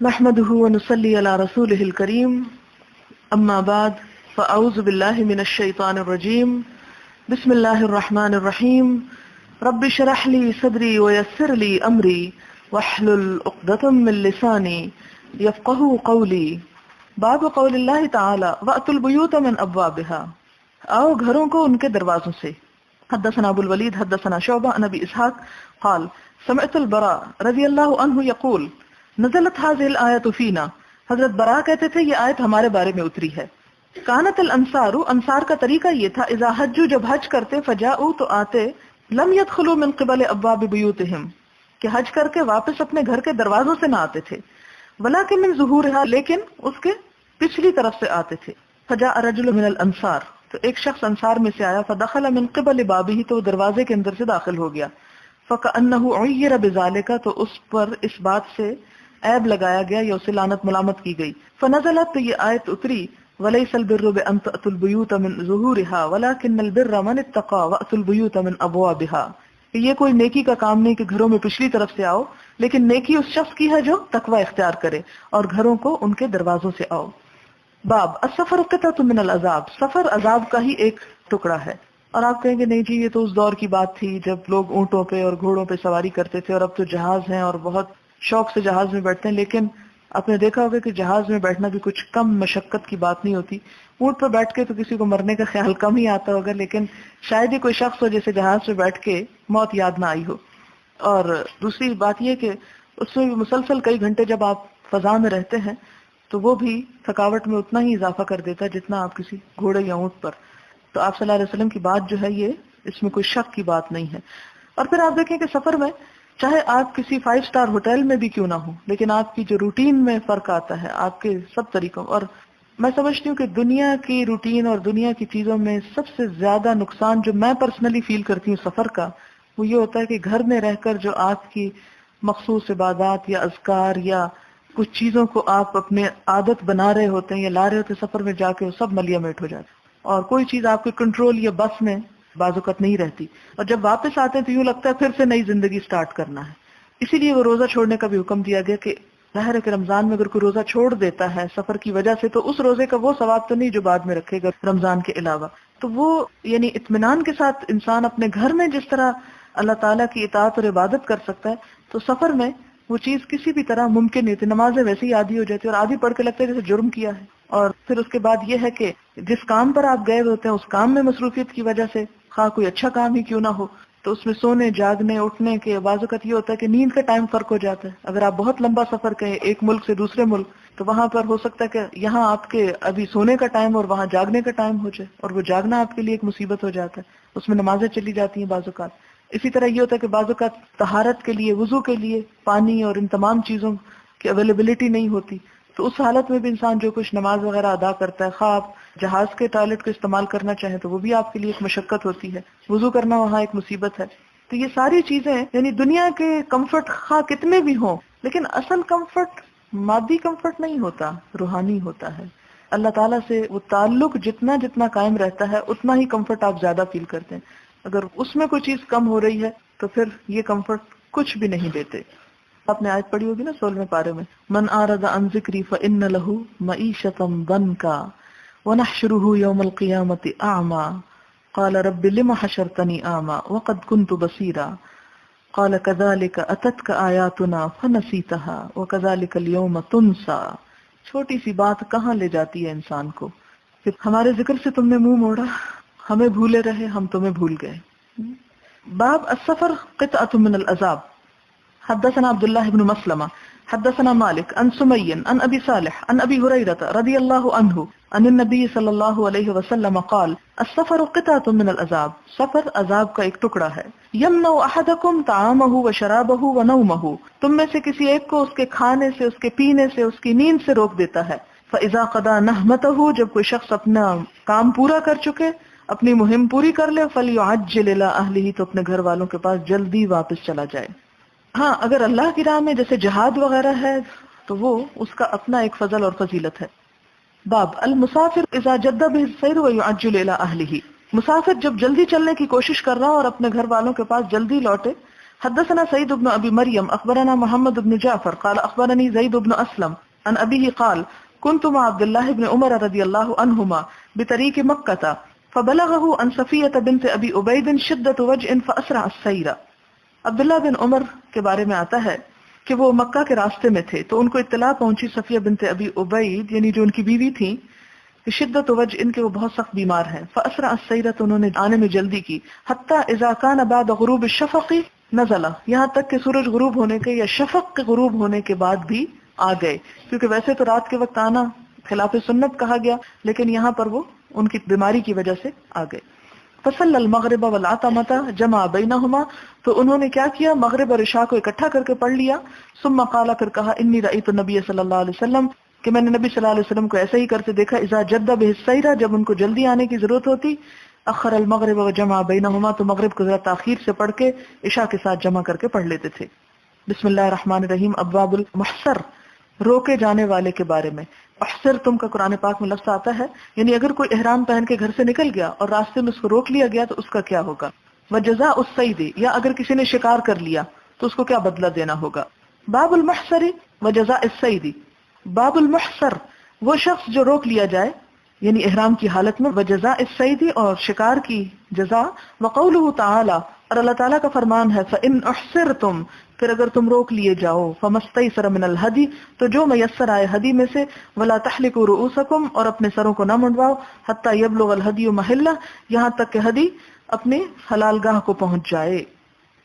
نحمده ونصلي على رسوله الكريم اما بعد فاعوذ بالله من الشيطان الرجيم بسم الله الرحمن الرحيم رب اشرح لي صدري ويسر لي امري واحلل عقدة من لساني يفقهوا قولي باب قول الله تعالى واتوا البيوت من ابوابها آؤ گھروں کو ان کے دروازوں سے. حدثنا ابو الولید حدثنا شعبہ عن ابی اسحاق قال سمعت البراء رضی اللہ عنہ یقول نزلت هذه الآیت فینا. حضرت براء کہتے تھے یہ آیت ہمارے بارے میں اتری ہے. کانت الانصار، انصار کا طریقہ یہ تھا، اذا حجوا جب حج کرتے فجاؤ تو آتے، لم يدخلوا من قبل ابواب بیوتہم کہ حج کر کے واپس اپنے گھر کے دروازوں سے نہ آتے تھے، ولکن من ظہورها لیکن اس کے پچھلی طرف سے آتے تھے. فجاء رجل من الانصار تو ایک شخص انصار میں سے آیا، فدخل من قبل بابہ تو دروازے کے اندر سے داخل ہو گیا، فکأنہ عیر بذالک تو اس پر اس بات سے عیب لگایا گیا یا اسے لعنت ملامت کی گئی. فنزلت تو یہ آیت اتری ولیس البر بان تأتوا البیوت من ظہورها ولکن البر من اتقى وأتوا البیوت من ابوابها. یہ کوئی نیکی کا کام نہیں کہ گھروں میں پچھلی طرف سے آؤ، لیکن نیکی اس شخص کی ہے جو تقوی اختیار کرے اور گھروں کو ان کے دروازوں سے آؤ. باب السفر قطعۃ من العذاب، سفر عذاب کا ہی ایک ٹکڑا ہے. اور آپ کہیں گے نہیں جی یہ تو اس دور کی بات تھی جب لوگ اونٹوں پہ اور گھوڑوں پہ سواری کرتے تھے، اور اب تو جہاز ہیں اور بہت شوق سے جہاز میں بیٹھتے ہیں. لیکن آپ نے دیکھا ہوگا کہ جہاز میں بیٹھنا بھی کچھ کم مشقت کی بات نہیں ہوتی. اونٹ پر بیٹھ کے تو کسی کو مرنے کا خیال کم ہی آتا ہوگا، لیکن شاید ہی کوئی شخص ہو جیسے جہاز میں بیٹھ کے موت یاد نہ آئی ہو. اور دوسری بات یہ کہ اس میں بھی مسلسل کئی گھنٹے جب آپ فضا میں رہتے ہیں تو وہ بھی تھکاوٹ میں اتنا ہی اضافہ کر دیتا ہے جتنا آپ کسی گھوڑے یا اونٹ پر. تو آپ صلی اللہ علیہ وسلم کی بات جو ہے یہ اس میں کوئی شک کی بات نہیں ہے. اور پھر آپ دیکھیں کہ سفر میں چاہے آپ کسی 5 اسٹار ہوٹل میں بھی کیوں نہ ہو، لیکن آپ کی جو روٹین میں فرق آتا ہے آپ کے سب طریقوں. اور میں سمجھتی ہوں کہ دنیا کی روٹین اور دنیا کی چیزوں میں سب سے زیادہ نقصان جو میں پرسنلی فیل کرتی ہوں سفر کا، وہ یہ ہوتا ہے کہ گھر میں رہ کر جو آپ کی مخصوص عبادات یا اذکار یا کچھ چیزوں کو آپ اپنے عادت بنا رہے ہوتے ہیں یا لا رہے ہوتے ہیں، سفر میں جا کے وہ سب ملیا میٹ ہو جاتا ہے اور کوئی چیز آپ کے کنٹرول یا بس میں بعض اوقات نہیں رہتی. اور جب واپس آتے ہیں تو یوں لگتا ہے پھر سے نئی زندگی سٹارٹ کرنا ہے. اسی لیے وہ روزہ چھوڑنے کا بھی حکم دیا گیا کہ ظاہر ہے کہ رمضان میں اگر کوئی روزہ چھوڑ دیتا ہے سفر کی وجہ سے تو اس روزے کا وہ ثواب تو نہیں جو بعد میں رکھے گا رمضان کے علاوہ. تو وہ یعنی اطمینان کے ساتھ انسان اپنے گھر میں جس طرح اللہ تعالیٰ کی اطاعت اور عبادت کر سکتا ہے، تو سفر میں وہ چیز کسی بھی طرح ممکن نہیں تھی. نمازیں ویسے ہی آدھی ہو جاتی اور آدھی پڑھ کے لگتا ہے جیسے جرم کیا ہے. اور پھر اس کے بعد یہ ہے کہ جس کام پر آپ گئے ہوتے ہیں اس کام میں مصروفیت کی وجہ سے، خواہ کوئی اچھا کام ہی کیوں نہ ہو، تو اس میں سونے جاگنے اٹھنے کے بعض اوقات یہ ہوتا ہے کہ نیند کا ٹائم فرق ہو جاتا ہے. اگر آپ بہت لمبا سفر کریں ایک ملک سے دوسرے ملک، تو وہاں پر ہو سکتا ہے کہ یہاں آپ کے ابھی سونے کا ٹائم اور وہاں جاگنے کا ٹائم ہو جائے، اور وہ جاگنا آپ کے لیے ایک مصیبت ہو جاتا ہے. اس میں نمازیں چلی جاتی ہیں بعض اوقات. اسی طرح یہ ہوتا ہے کہ بعض اوقات طہارت کے لیے، وضو کے لیے پانی اور ان تمام چیزوں کی اویلیبلٹی نہیں ہوتی. تو اس حالت میں بھی انسان جو کچھ نماز وغیرہ ادا کرتا ہے، خواہ آپ جہاز کے ٹوائلٹ کو استعمال کرنا چاہیں تو وہ بھی آپ کے لیے ایک مشقت ہوتی ہے، وضو کرنا وہاں ایک مصیبت ہے. تو یہ ساری چیزیں یعنی دنیا کے کمفرٹ خواہ کتنے بھی ہوں، لیکن اصل کمفرٹ مادی کمفرٹ نہیں ہوتا، روحانی ہوتا ہے. اللہ تعالیٰ سے وہ تعلق جتنا جتنا قائم رہتا ہے اتنا ہی کمفرٹ آپ زیادہ فیل کرتے ہیں. اگر اس میں کوئی چیز کم ہو رہی ہے تو پھر یہ کمفرٹ کچھ بھی نہیں دیتے. آپ نے آیت پڑھی ہوگی نا 16ویں پارے میں، من اعرض عن ذکری فإن له معیشۃ ضنکا ونحشره یوم القیامۃ اعما قال رب لم حشرتنی اعما وقد كنت بصیرا قال كذلك اتتك آیاتنا فنسیتها وكذلك اليوم تنسى. چھوٹی سی بات کہاں لے جاتی ہے انسان کو کہ ہمارے ذکر سے تم نے منہ موڑا، ہمیں بھولے رہے، ہم تمہیں بھول گئے. باب السفر قطعۃ من العذاب. حدثنا عبد الله بن مسلمة حدثنا مالك عن سمي عن ابي صالح عن ابي هريرة رضي الله عنه عن النبي صلى الله عليه وسلم قال السفر قطعة من العذاب. سفر عذاب کا ایک ٹکڑا ہے. يمنع احدكم طعامه وشرابه ونومه. تم میں سے کسی ایک کو اس کے کھانے سے، اس کے پینے سے، اس کی نیند سے روک دیتا ہے. فاذا قضى نهمته. جب کوئی شخص اپنا کام پورا کر چکے، اپنی مہم پوری کر لے، فليعجل الى اهله. تو اپنے گھر والوں کے پاس جلدی واپس چلا جائے. ہاں اگر اللہ کی راہ میں جیسے جہاد وغیرہ ہے تو وہ اس کا اپنا ایک فضل اور فضیلت ہے. باب المسافر اذا جد به السیر ويعجل الى اهله. مسافر جب جلدی چلنے کی کوشش کر رہا ہو اور اپنے گھر والوں کے پاس جلدی لوٹے حدثنا سعيد بن ابي مريم اخبرنا محمد بن جعفر قال اخبرني زيد بن اسلم عن ابيه قال كنت مع عبد الله بن عمر رضي الله عنهما بطريق مكة فبلغه عن صفية بنت ابي عبيد شدة وجع فاسرع السير. عبداللہ بن عمر کے بارے میں آتا ہے کہ وہ مکہ کے راستے میں تھے تو ان کو اطلاع پہنچی صفیہ بنت ابی عبید یعنی جو ان کی بیوی تھی کہ شدت وجع ان کے وہ بہت سخت بیمار ہیں. فاسرع السیر تو انہوں نے آنے میں جلدی کی. حتی اذا کان بعد غروب الشفق نزل یہاں تک کہ سورج غروب ہونے کے یا شفق کے غروب ہونے کے بعد بھی آ گئے کیونکہ ویسے تو رات کے وقت آنا خلاف سنت کہا گیا لیکن یہاں پر وہ ان کی بیماری کی وجہ سے آ گئے. فصل المغرب والعتمۃ جمع بینہما تو انہوں نے کیا کیا مغرب اور عشاء کو اکٹھا کر کے پڑھ لیا. ثم قال پھر کہا انی رأیت النبی صلی اللہ علیہ وسلم کہ میں نے نبی صلی اللہ علیہ وسلم کو ایسے ہی کرتے دیکھا اذا جد بہ السیر جب ان کو جلدی آنے کی ضرورت ہوتی اخر المغرب وجمع بینہما تو مغرب کو ذرا تاخیر سے پڑھ کے عشاء کے ساتھ جمع کر کے پڑھ لیتے تھے. بسم اللہ الرحمن الرحیم. ابواب المحصر روکے جانے والے کے بارے میں. احصر تم کا قرآن پاک میں لفظ آتا ہے یعنی اگر کوئی احرام پہن کے گھر سے نکل گیا اور راستے میں اس کو روک لیا گیا تو اس کا کیا ہوگا. وجزاء الصید یا اگر کسی نے شکار کر لیا تو اس کو کیا بدلہ دینا ہوگا. باب المحصر وجزاء الصید. باب المحصر وہ شخص جو روک لیا جائے یعنی احرام کی حالت میں وجزاء الصید اور شکار کی جزا. وقولہ تعالی اور اللہ تعالیٰ کا فرمان ہے فإن احصرتم پھر اگر تم روک لیے جاؤ فمستیسر من الہدی تو جو میسر آئے ہدی میں سے. ولا تحلقوا رؤوسکم اور اپنے سروں کو نہ منڈواؤ. حتی یبلغ الہدی محلہ یہاں تک کہ ہدی اپنے حلال گاہ کو پہنچ جائے.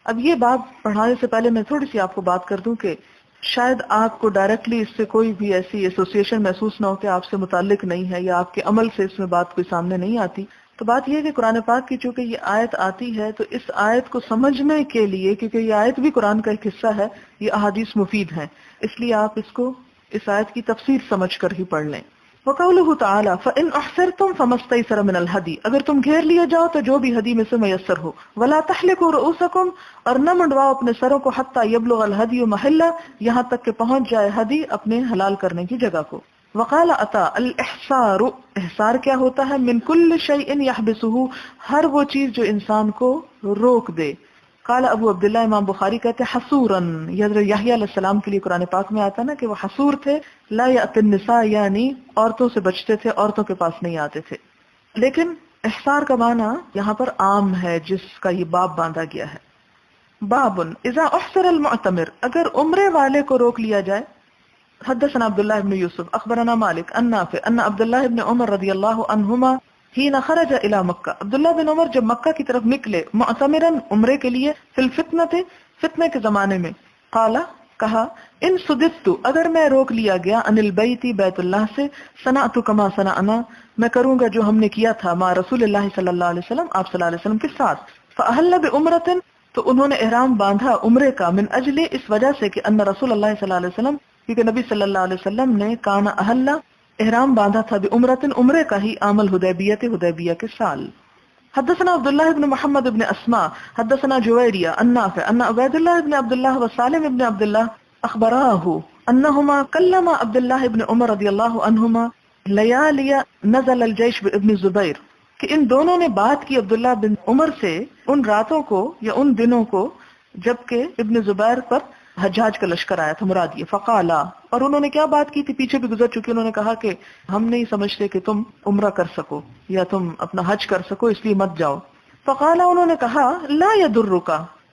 اب یہ باب پڑھانے سے پہلے میں تھوڑی سی آپ کو بات کر دوں کہ شاید آپ کو ڈائریکٹلی اس سے کوئی بھی ایسی ایسوسیشن محسوس نہ ہو کہ آپ سے متعلق نہیں ہے یا آپ کے عمل سے اس میں بات کوئی سامنے نہیں آتی. تو بات یہ ہے کہ قرآن پاک کی چونکہ یہ آیت آتی ہے تو اس آیت کو سمجھنے کے لیے کیونکہ یہ آیت بھی قرآن کا ایک حصہ ہے یہ احادیث مفید ہیں اس لیے آپ اس کو اس آیت کی تفسیر سمجھ کر ہی پڑھ لیں. وقولہ تعالی فإن احصرتم فمستیسر من الہدی اگر تم گھیر لیے جاؤ تو جو بھی ہدی میں سے میسر ہو. ولا تحلقوا رؤوسکم اور نہ منڈواؤ اپنے سروں کو حتی یبلغ الہدی محلہ یہاں تک کہ پہنچ جائے ہدی اپنے حلال کرنے کی جگہ کو. وقال عطا الاحصار احصار کیا ہوتا ہے من کل شیء یحبسہ ہر وہ چیز جو انسان کو روک دے. قال ابو عبداللہ امام بخاری کہتے ہیں حصوراً یحییٰ علیہ السلام کے لیے قرآن پاک میں آتا نا کہ وہ حصور تھے لا یأتی النساء یعنی عورتوں سے بچتے تھے عورتوں کے پاس نہیں آتے تھے. لیکن احصار کا معنی یہاں پر عام ہے جس کا یہ باب باندھا گیا ہے. باب اذا احصر المعتمر اگر عمرے والے کو روک لیا جائے. حدثنا عبداللہ بن یوسف اخبرنا مالک ان نافع ان عبداللہ بن عمر رضی اللہ عنہما حین خرج الى مکہ عبداللہ بن عمر جب مکہ کی طرف نکلے معتمرا عمرے کے لیے فی الفتنۃ فتنے کے زمانے میں. قال کہا ان صددت اگر میں روک لیا گیا ان البیت بیت اللہ سے صنعت کما صنعنا میں کروں گا جو ہم نے کیا تھا مع رسول اللہ صلی اللہ علیہ وسلم آپ صلی اللہ علیہ وسلم کے ساتھ. فاحل بعمرۃ تو انہوں نے احرام باندھا عمرے کا من اجل اس وجہ سے کہ ان رسول اللہ صلی اللہ علیہ وسلم کیونکہ نبی صلی اللہ علیہ وسلم نے کان احل احرام باندھا تھا بعمرۃ عمرے کا ہی عام الحدیبیہ کے سال. حدثنا عبداللہ بن محمد بن اسماء حدثنا جویریہ ان نافع ان عبید اللہ بن عبداللہ وسالم بن عبداللہ اخبراہ انہما کلما عبداللہ بن عمر رضی اللہ عنہما لیالی نزل الجیش بابن زبیر کہ ان دونوں نے بات کی عبداللہ بن عمر سے ان راتوں کو یا ان دنوں کو جبکہ ابن زبیر پر حجاج کا لشکر آیا تھا مراد یہ. فقالا اور انہوں نے کیا بات کی تھی پیچھے بھی گزر چکی انہوں نے کہا کہ ہم نہیں سمجھتے کہ تم عمرہ کر سکو یا تم اپنا حج کر سکو اس لیے مت جاؤ. فقالا انہوں نے کہا لا یضرک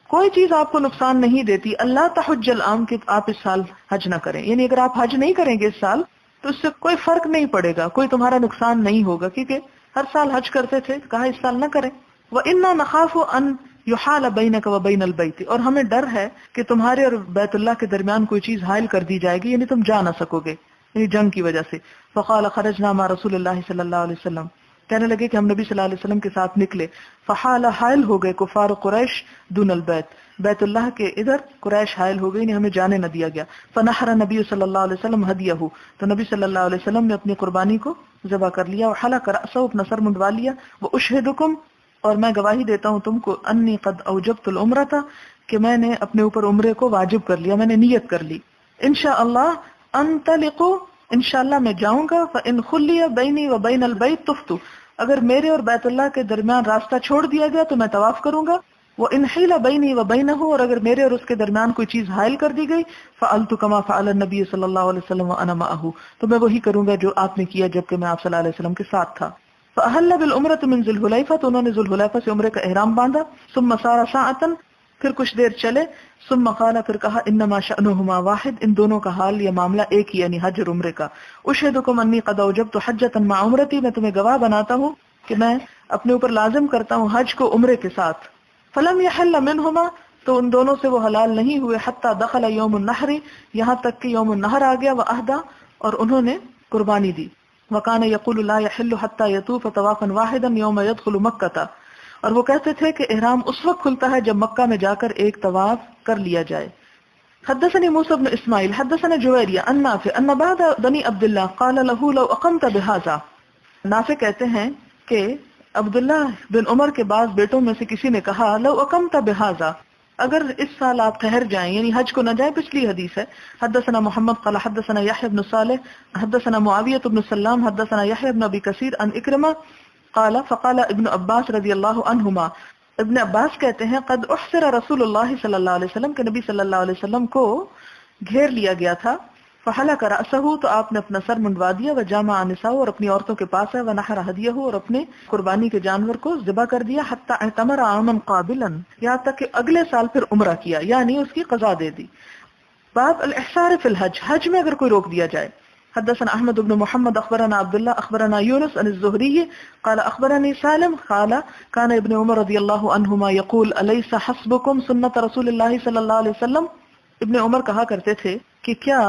کوئی چیز آپ کو نقصان نہیں دیتی اللہ تحج العام کہ آپ اس سال حج نہ کریں یعنی اگر آپ حج نہیں کریں گے اس سال تو اس سے کوئی فرق نہیں پڑے گا کوئی تمہارا نقصان نہیں ہوگا کیونکہ ہر سال حج کرتے تھے کہا اس سال نہ کریں. وَإِنَّا نَخَافُ أَن يُحَالَ بَيْنَكَ وَبَيْنَ الْبَيْتِ اور ہمیں ڈر ہے کہ تمہارے اور بیت اللہ کے درمیان کوئی چیز حائل کر دی جائے گی یعنی تم جا نہ سکو گے یعنی جنگ کی وجہ سے. فقال خرجنا مع رسول اللہ صلی اللہ علیہ وسلم کہنے لگے کہ ہم نبی صلی اللہ علیہ وسلم کے ساتھ نکلے. فحال حائل ہو گئے کفار قریش دون البیت بیت اللہ کے ادھر قریش حائل ہو گئی یعنی ہمیں جانے نہ دیا گیا. فنحر نبی صلی اللہ علیہ وسلم ہدیہ تو نبی صلی اللہ علیہ وسلم نے اپنی قربانی کو ذبح کر لیا. وحلق رأسه اپنا سر منڈوا لیا. واشهدکم اور میں گواہی دیتا ہوں تم کو انی قد اوجبت العمرۃ کہ میں نے اپنے اوپر عمرے کو واجب کر لیا میں نے نیت کر لی. انشاءاللہ انطلق انشاءاللہ میں جاؤں گا. فان خلی بینی و بین البیت طفت اگر میرے اور بیت اللہ کے درمیان راستہ چھوڑ دیا گیا تو میں طواف کروں گا. وَإِنْ حِيلَ بَيْنِي وَبَيْنَهُ، اور اگر میرے اور اس کے درمیان کوئی چیز حائل کر دی گئی، فَعَلْتُ كَمَا فَعَلَ النَّبِيُّ صلی اللہ علیہ وسلم وَأَنَا مَعَهُ، تو میں وہی کروں گا جو آپ نے کیا جبکہ میں آپ صلی اللہ علیہ وسلم کے ساتھ تھا. فَأَحَلَّ بِالْعُمْرَةِ مِنْ ذِي الْحُلَيْفَةِ، تو انہوں نے ذو الحلیفہ سے عمرے کا احرام باندھا. ثُمَّ سَارَ سَاعَةً، پھر کچھ دیر چلے. ثم قال، پھر کہا، انما شأنهما واحد، ان دونوں کا حال یا معاملہ ایک ہی، یعنی حج اور عمرے کا. اشهدكم انی قد اوجبت حجة مع عمرتی، میں تمہیں گواہ بناتا ہوں کہ میں اپنے اوپر لازم کرتا ہوں حج کو عمرے کے ساتھ. فلم يحل منهما، تو ان دونوں سے وہ حلال نہیں ہوئے. حتى دخل يوم النحر، یہاں تک کہ یوم النحر آ گیا. واہدى، اور انہوں نے قربانی دی. وكان يقول لا يحل حتى يطوف طوافا واحدا يوم يدخل مكة، اور وہ کہتے تھے کہ احرام اس وقت کھلتا ہے جب مکہ میں جا کر ایک طواف کر لیا جائے. حدثني موسى بن اسماعيل حدثنا جويرية عن نافع ان بعض بني عبد الله قال له لو اقمت بهذا. نافع کہتے ہیں کہ عبداللہ بن عمر کے بعض بیٹوں میں سے کسی نے کہا، لو اقمت بهذا، اگر اس سال آپ ٹھہر جائیں، یعنی حج کو نہ جائیں. پچھلی حدیث ہے. حدثنا محمد قال حدثنا يحيى بن صالح حدثنا معاوية بن سلام حدثنا يحيى بن ابي كثير عن اكرمة قال فقال ابن عباس رضی اللہ عنہما، ابن عباس کہتے ہیں، قد احسر رسول اللہ صلی اللہ علیہ وسلم، کہ نبی صلی اللہ علیہ وسلم کو گھیر لیا گیا تھا. فحلق رأسہ، تو آپ نے اپنا سر منڈوا دیا. وجامع نساء، اور اپنی عورتوں کے پاس ہے. ونحر ہدیہ، اور اپنے قربانی کے جانور کو ذبح کر دیا. حتی اعتمر عاما قابلا، یہاں تک کہ اگلے سال پھر عمرہ کیا، یعنی اس کی قضا دے دی. باب الاحسار فی الحج، حج میں اگر کوئی روک دیا جائے. حدثنا احمد بن محمد اخبرنا عبد الله اخبرنا يونس عن الزهري قال اخبرني سالم قال كان ابن عمر رضی اللہ عنہما يقول اليس حسبكم سنة رسول الله صلی اللہ علیہ وسلم. ابن عمر کہا کرتے تھے کہ کیا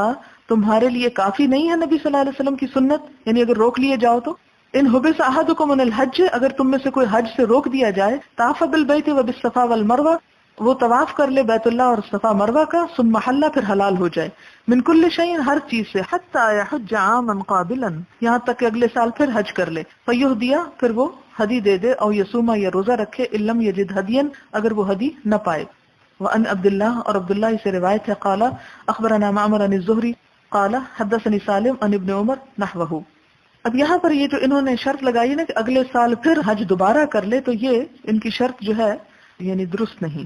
تمہارے لیے کافی نہیں ہے نبی صلی اللہ علیہ وسلم کی سنت، یعنی اگر روک لیے جاؤ تو. ان حبس احدكم من الحج، اگر تم میں سے کوئی حج سے روک دیا جائے. طاف بالبيت وبالصفا والمروہ، وہ طواف کر لے بیت اللہ اور صفا مروہ کا. ثم حل، پھر حلال ہو جائے. من کل شیء، ہر چیز سے. حتی یحج عاما قابلا، یہاں تک کہ اگلے سال پھر حج کر لے. فیہدیا، پھر وہ ہدی دے دے. او یصوم، یا روزہ رکھے. ان لم یجد ہدیا، اگر وہ ہدی نہ پائے. وان عبداللہ، اور عبداللہ سے روایت ہے. قال اخبرنا معمر عن الزہری قال حدثني سالم عن ابن عمر نحوہ. اب یہاں پر یہ جو انہوں نے شرط لگائی نا کہ اگلے سال پھر حج دوبارہ کر لے، تو یہ ان کی شرط جو ہے یعنی درست نہیں.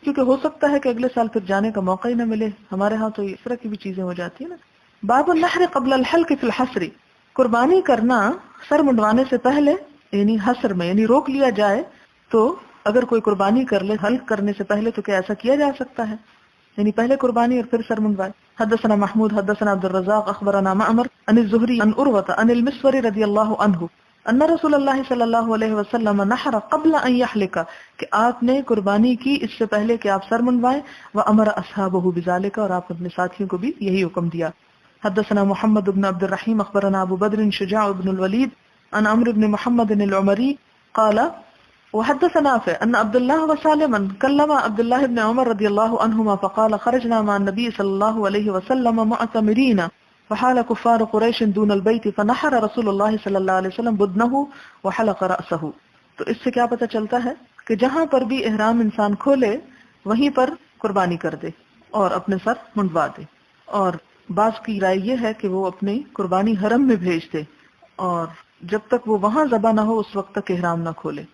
کیونکہ ہو سکتا ہے کہ اگلے سال پھر جانے کا موقع ہی نہ ملے. ہمارے ہاں تو اس طرح کی بھی چیزیں ہو جاتی ہیں نا. باب النحر قبل الحلق فی الحصر، قربانی کرنا سر منڈوانے سے پہلے، یعنی حصر میں، یعنی روک لیا جائے تو اگر کوئی قربانی کر لے حلق کرنے سے پہلے تو کیا ایسا کیا جا سکتا ہے؟ یعنی پہلے قربانی اور پھر سر منڈوائے. حدثنا محمود حدثنا عبد الرزاق اخبرنا معمر عن الزهري عن عروة عن المسور رضی اللہ عنہ ان رسول اللہ صلی اللہ علیہ وسلم نحر قبل ان يحلق، کہ آپ نے قربانی کی اس سے پہلے کہ آپ سر منڈوائیں. وامر اصحابہ بذلك، اور آپ نے اپنے ساتھیوں کو بھی یہی حکم دیا. حدثنا محمد بن عبد الرحیم اخبرنا ابو بدر شجاع بن الولید عن عمرو بن محمد العمری قال وحدث نافع ان عبد الله وسالما كلم عبد الله بن عمر رضي الله عنهما فقال خرجنا مع النبي صلى الله عليه وسلم معتمرين فحال كفار قريش دون البيت فنحر رسول الله صلى الله عليه وسلم بدنه وحلق رأسه. تو اس سے کیا پتہ چلتا ہے کہ جہاں پر بھی احرام انسان کھولے وہیں پر قربانی کر دے اور اپنے سر منڈوا دے. اور بعض کی رائے یہ ہے کہ وہ اپنی قربانی حرم میں بھیج دے اور جب تک وہ وہاں ذبح نہ ہو اس وقت تک احرام نہ کھولے.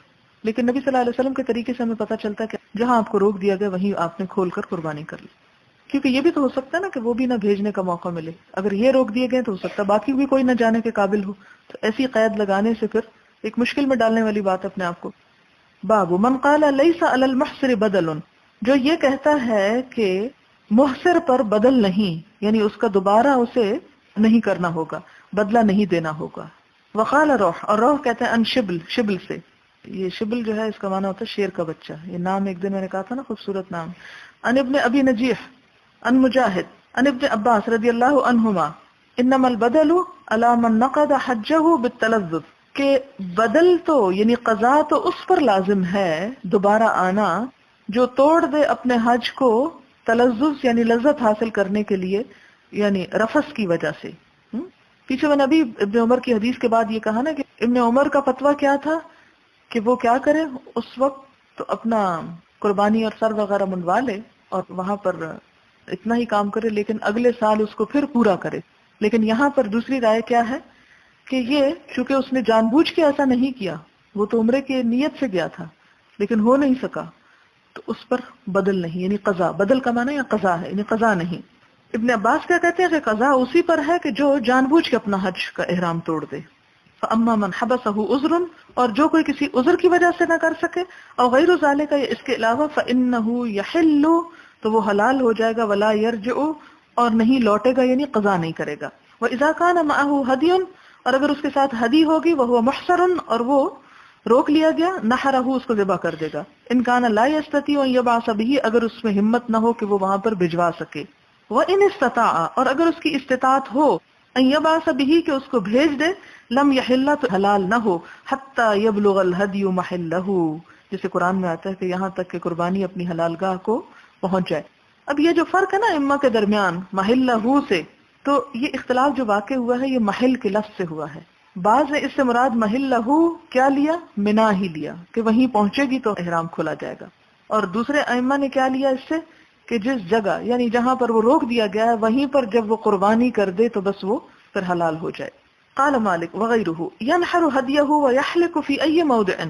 لیکن نبی صلی اللہ علیہ وسلم کے طریقے سے ہمیں پتہ چلتا ہے کہ جہاں آپ کو روک دیا گیا وہیں آپ نے کھول کر قربانی کر لی. کیونکہ یہ بھی تو ہو سکتا ہے نا کہ وہ بھی نہ بھیجنے کا موقع ملے. اگر یہ روک دیے گئے تو ہو سکتا ہے باقی بھی کوئی نہ جانے کے قابل ہو. تو ایسی قید لگانے سے پھر ایک مشکل میں ڈالنے والی بات اپنے آپ کو. باب من قال لیس علی المحصر بدل، جو یہ کہتا ہے کہ محصر پر بدل نہیں، یعنی اس کا دوبارہ اسے نہیں کرنا ہوگا، بدلہ نہیں دینا ہوگا. وقال روح، اور روح کہتے ہیں ان شبل، شبل سے. یہ شبل جو ہے اس کا معنی ہوتا ہے شیر کا بچہ. یہ نام ایک دن میں نے کہا تھا نا، خوبصورت نام. ان ابن ابی نجیح ان مجاہد ان ابن عباس رضی اللہ عنہما انما البدل علی من نقض حجہ بالتلذذ، کہ بدل تو یعنی قضا تو اس پر لازم ہے دوبارہ آنا جو توڑ دے اپنے حج کو تلذذ یعنی لذت حاصل کرنے کے لیے، یعنی رفث کی وجہ سے. پیچھے میں نے ابھی ابن عمر کی حدیث کے بعد یہ کہا نا کہ ابن عمر کا فتویٰ کیا تھا کہ وہ کیا کرے اس وقت تو اپنا قربانی اور سر وغیرہ منڈوا لے اور وہاں پر اتنا ہی کام کرے، لیکن اگلے سال اس کو پھر پورا کرے. لیکن یہاں پر دوسری رائے کیا ہے کہ یہ چونکہ اس نے جان بوجھ کے ایسا نہیں کیا، وہ تو عمرے کی نیت سے گیا تھا لیکن ہو نہیں سکا، تو اس پر بدل نہیں، یعنی قضا، بدل کا معنی یا قضا ہے، یعنی قضا نہیں۔ ابن عباس کیا کہتے ہیں کہ قضا اسی پر ہے کہ جو جان بوجھ کے اپنا حج کا احرام توڑ دے۔ فَأَمَّا مَنْ حَبَسَهُ عُذْرٌ، اور جو کوئی کسی عذر کی وجہ سے نہ کر سکے، اور غیر ذالک، یا اس کے علاوہ، فَإِنَّهُ يَحِلُّ، تو وہ حلال ہو جائے گا، وَلَا يَرْجِعُ، اور نہیں لوٹے گا، یعنی قضا نہیں کرے گا۔ وَإِذَا كَانَ مَعَهُ هَدْيٌ، اور اگر اس کے ساتھ ہدی ہوگی، وَهُوَ مُحْصَرٌ، اور وہ روک لیا گیا، نحرہ، اس کو ذبح کر دے گا۔ ان کان لا یستطیع ان یبعث به، اگر اس میں ہمت نہ ہو کہ وہ وہاں پر بھجوا سکے۔ وان استطاع، اور اگر اس کی استطاعت ہو، ان یبعث به، کہ اس کو بھیج دے، لم یحل، تو حلال نہ ہو، حتی یبلغ الہدی محلہ، جسے قرآن میں آتا ہے کہ یہاں تک کہ قربانی اپنی حلال گاہ کو پہنچ جائے۔ اب یہ جو فرق ہے نا ائمہ کے درمیان محلہ سے، تو یہ اختلاف جو واقع ہوا ہے یہ محل کے لفظ سے ہوا ہے۔ بعض نے اس سے مراد محلہ کیا لیا، منا ہی لیا، کہ وہیں پہنچے گی تو احرام کھولا جائے گا، اور دوسرے ائمہ نے کیا لیا اس سے کہ جس جگہ، یعنی جہاں پر وہ روک دیا گیا ہے، وہیں پر جب وہ قربانی کر دے تو بس وہ پھر حلال ہو جائے۔ قال مالک وغیرہ ینحر ہدیہ ویحلق فی ای موضع،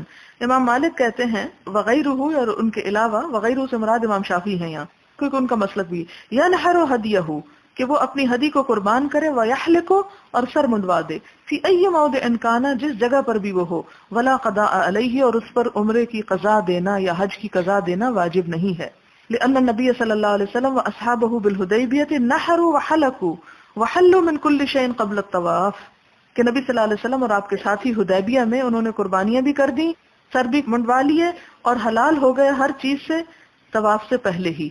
امام مالک کہتے ہیں وغیرہ، اور ان کے علاوہ، وغیرہ سے مراد امام شافعی ہیں یہاں، کیونکہ ان کا مسلک بھی ینحر ہدیہ، کہ وہ اپنی ہدی کو قربان کرے، ویحلق، اور سر منڈوا دے، فی ای موضع کانا، جس جگہ پر بھی وہ ہو، ولا قضاء علیہ، اور اس پر عمرے کی قضا دینا یا حج کی قضا دینا واجب نہیں ہے۔ لأن النبی صلی اللہ علیہ وسلم واصحابہ بالحدیبیہ نحروا وحلقوا وحلوا من کل شیء قبل الطواف، کہ نبی صلی اللہ علیہ وسلم اور آپ کے ساتھی حدیبیہ میں انہوں نے قربانیاں بھی کر دیں، سر بھی منڈوا لیے، اور حلال ہو گئے ہر چیز سے طواف سے پہلے ہی،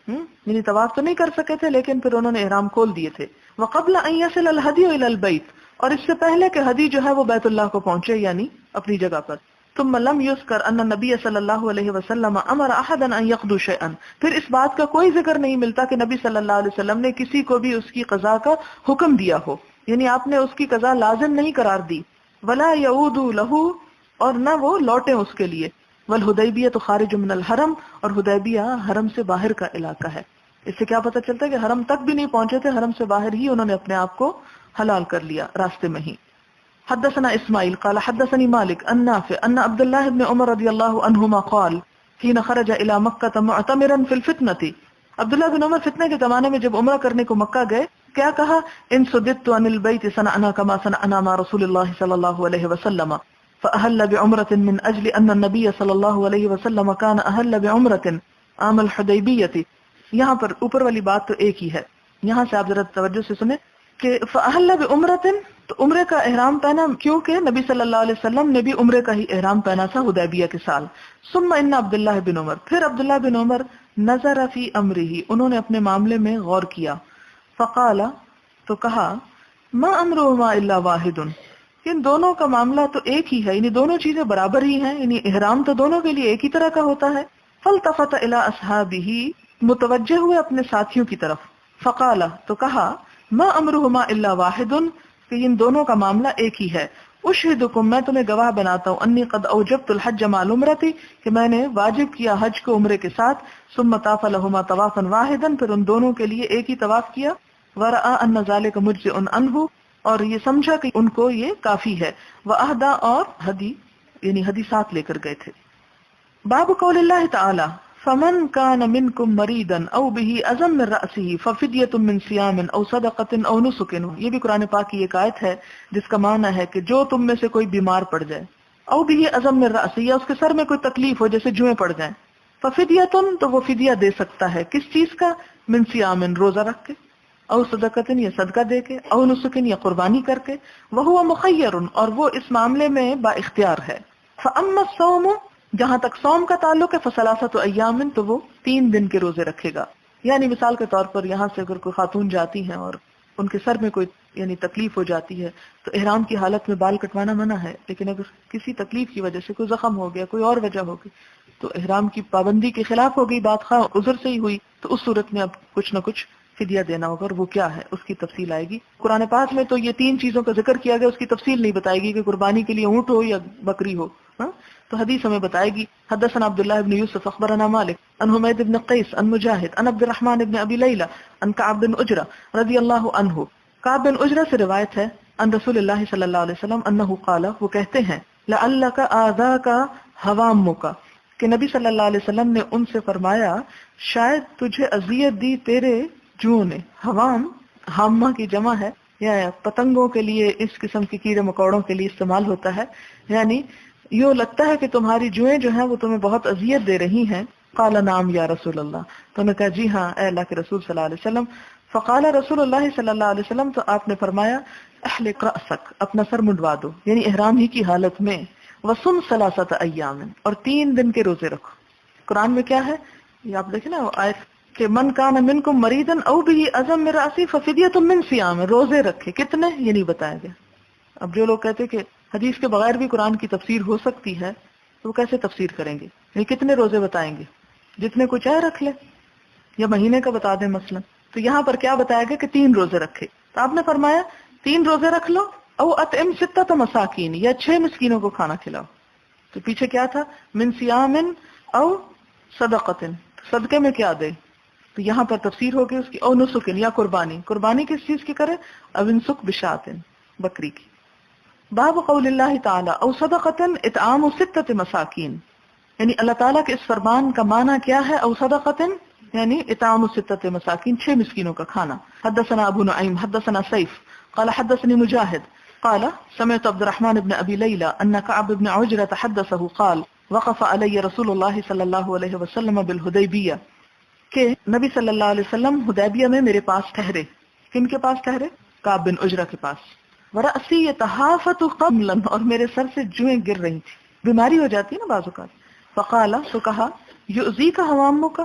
یعنی طواف تو نہیں کر سکے تھے لیکن پھر انہوں نے احرام کھول دیے تھے۔ وقبل ان يصل الهدي الى البيت، اور اس سے پہلے کہ ہدی جو ہے وہ بیت اللہ کو پہنچے، یعنی اپنی جگہ پر۔ ثم لم يذكر ان النبي صلی اللہ علیہ وسلم امر احدا ان يقضوا شيئا، پھر اس بات کا کوئی ذکر نہیں ملتا کہ نبی صلی اللہ علیہ وسلم نے کسی کو بھی اس کی قضا کا حکم دیا ہو، یعنی آپ نے اس کی قضا لازم نہیں قرار دی۔ ولا يعود له، اور نہ وہ لوٹے اس کے لیے۔ والحدیبیہ خارج من الحرم، اور حدیبیہ حرم سے باہر کا علاقہ ہے۔ اس سے کیا پتہ چلتا ہے کہ حرم تک بھی نہیں پہنچے تھے، حرم سے باہر ہی انہوں نے اپنے آپ کو حلال کر لیا، راستے میں ہی۔ حدثنا اسماعیل قال حدثني مالك عن نافع ان عبد الله بن عمر رضی اللہ عنہما قال حين خرج الى مکہ معتمرا في الفتنة، عبداللہ بن عمر فتنے کے زمانے میں جب عمرہ کرنے کو مکہ گئے، کیا کہا، ان صددت عن البيت صنعنا كما صنعنا مع رسول الله صلی اللہ علیہ وسلم، فأهل بعمرة من أجل أن النبي صلی اللہ علیہ وسلم كان أهل بعمرة عام الحدیبیة۔ یہاں پر اوپر والی بات تو ایک ہی ہے، یہاں سے آپ ذرا توجہ سے سنیں کہ فأهل بعمرة، تو عمرے کا احرام پہنا، کیونکہ نبی صلی اللہ علیہ وسلم نے بھی عمرے کا ہی احرام پہنا تھا حدیبیہ کے سال۔ ثم ان عبداللہ بن عمر، پھر عبداللہ بن عمر نظر فی امرہ، انہوں نے اپنے معاملے میں غور کیا، فقال، تو کہا، ما امرهما الا واحد، ان دونوں کا معاملہ تو ایک ہی ہے، یعنی دونوں چیزیں برابر ہی ہیں، یعنی احرام تو دونوں کے لیے ایک ہی طرح کا ہوتا ہے۔ فالتفت الى اصحابہ، متوجہ ہوئے اپنے ساتھیوں کی طرف، فقال، تو کہا، ما امرهما الا واحد، کہ ان دونوں کا معاملہ ایک ہی ہے۔ اشہدکم، میں تمہیں گواہ بناتا ہوں، انی قد اوجبت الحج مع العمرۃ، کہ میں نے واجب کیا حج کو عمرے کے ساتھ۔ ثم طاف لهما طوافا واحدا، پھر ان دونوں کے لیے ایک ہی طواف کیا۔ ورأى ان ذلك مجزئ عنہ، اور یہ سمجھا کہ ان کو یہ کافی ہے۔ وأہدى، اور ہدی، یعنی ہدی ساتھ لے کر گئے تھے۔ باب قول اللہ تعالی فمن كان منكم مريضا او به اذى من رأسه ففدية من صيام او صدقة او نسك، یہ بھی قرآن پاک کی ایک آیت ہے جس کا معنی ہے کہ جو تم میں سے کوئی بیمار پڑ جائے، او به اذى من رأسه، یا اس کے سر میں کوئی تکلیف ہو جیسے جوئیں پڑ جائیں، ففدية، تو وہ فدیہ دے سکتا ہے، کس چیز کا، من صيام، روزہ رکھ کے، او صدقۃ، یا صدقہ دے کے، او نسک، یا قربانی کر کے، وہو مخیر، اور وہ اس معاملے میں با اختیار ہے۔ فاما الصوم، جہاں تک صوم کا تعلق ہے، فثلاثۃ ایام، تو وہ 3 دن کے روزے رکھے گا۔ یعنی مثال کے طور پر یہاں سے اگر کوئی خاتون جاتی ہیں اور ان کے سر میں کوئی یعنی تکلیف ہو جاتی ہے تو احرام کی حالت میں بال کٹوانا منع ہے، لیکن اگر کسی تکلیف کی وجہ سے کوئی زخم ہو گیا، کوئی اور وجہ ہو گئی تو احرام کی پابندی کے خلاف ہو گئی بات، خواہ عذر سے ہی ہوئی، تو اس صورت میں اب کچھ نہ کچھ فدیہ دینا ہوگا، اور وہ کیا ہے اس کی تفصیل آئے گی۔ قرآن پاک میں تو یہ 3 چیزوں کا ذکر کیا گیا، اس کی تفصیل نہیں بتائے گی کہ قربانی کے لیے اونٹ ہو یا بکری ہو، تو حدیث ہمیں بتائے گی۔ حدثنا عبداللہ بن یوسف اخبرنا مالک عن حمید بن قیس عن مجاہد عن عبد الرحمن بن ابی لیلہ عن کعب بن عجرہ رضی اللہ عنہ، کعب بن عجرہ سے روایت ہے، عن رسول اللہ صلی اللہ علیہ وسلم انہ قال، وہ کہتے ہیں، لعلک آذاک حوامک، کہ نبی صلی اللہ علیہ وسلم نے ان سے فرمایا شاید تجھے اذیت دی تیرے جوؤں نے. حوام حامہ کی جمع ہے، یا پتنگوں کے لیے، اس قسم کے کیڑے مکوڑوں کے لیے استعمال ہوتا ہے، یعنی یوں لگتا ہے کہ تمہاری جوئیں جو ہیں وہ تمہیں بہت اذیت دے رہی ہیں. قال نعم یا رسول اللہ، تو نے کہا جی ہاں اے اللہ کے رسول صلی اللہ علیہ وسلم. فقال رسول اللہ صلی اللہ علیہ وسلم، تو آپ نے فرمایا احلق رأسک، اپنا سر منڈوا دو، یعنی احرام ہی کی حالت میں. وصم ثلاثۃ ایام، اور 3 دن کے روزے رکھو. قرآن میں کیا ہے یہ آپ دیکھیں نا آیت کہ من کان منکم مریضا او به اذى من رأسه ففدیۃ من صیام، روزے رکھے. کتنے یہ نہیں بتایا گیا. اب جو لوگ کہتے کہ حدیث کے بغیر بھی قرآن کی تفسیر ہو سکتی ہے تو وہ کیسے تفسیر کریں گے؟ یہ کتنے روزے بتائیں گے؟ جتنے کو چاہے رکھ لے، یا مہینے کا بتا دیں مثلا. تو یہاں پر کیا بتایا گیا کہ 3 روزے رکھے. تو آپ نے فرمایا 3 روزے رکھ لو، او اطعم 6 مساکین، یا 6 مسکینوں کو کھانا کھلاؤ. تو پیچھے کیا تھا؟ من صیام او صدقۃ، صدقے میں کیا دے. تو یہاں پر تفسیر ہوگی اس کی او نسکن، یا قربانی. قربانی کس چیز کی کرے؟ او انسک بشات، بکری کی. باب قول اللہ تعالی او صدقۃ اطعام 6 مساکین، یعنی اللہ تعالیٰ کے اس فرمان کا معنی کیا ہے؟ او صدقۃ یعنی اطعام 6 مساکین، 6 مسکینوں کا کھانا. حدثنا ابو نعیم حدثنا سیف قال حدثني مجاہد قال سمعت عبد الرحمن بن ابي ليلى ان كعب بن عجرة حدثه قال وقف علي رسول الله صلی اللہ علیہ وسلم بالحدیبیہ، کہ نبی صلی اللہ علیہ وسلم حدیبیہ میں میرے پاس ٹھہرے. کن کے پاس ٹھہرے؟ کعب بن عجرہ کے پاس. ورأسی یتحافت قملا، اور میرے سر سے جوئیں گر رہی تھی. بیماری ہو جاتی ہے نا بعض اوقات. فقال، تو کہا یؤذیک حوامک،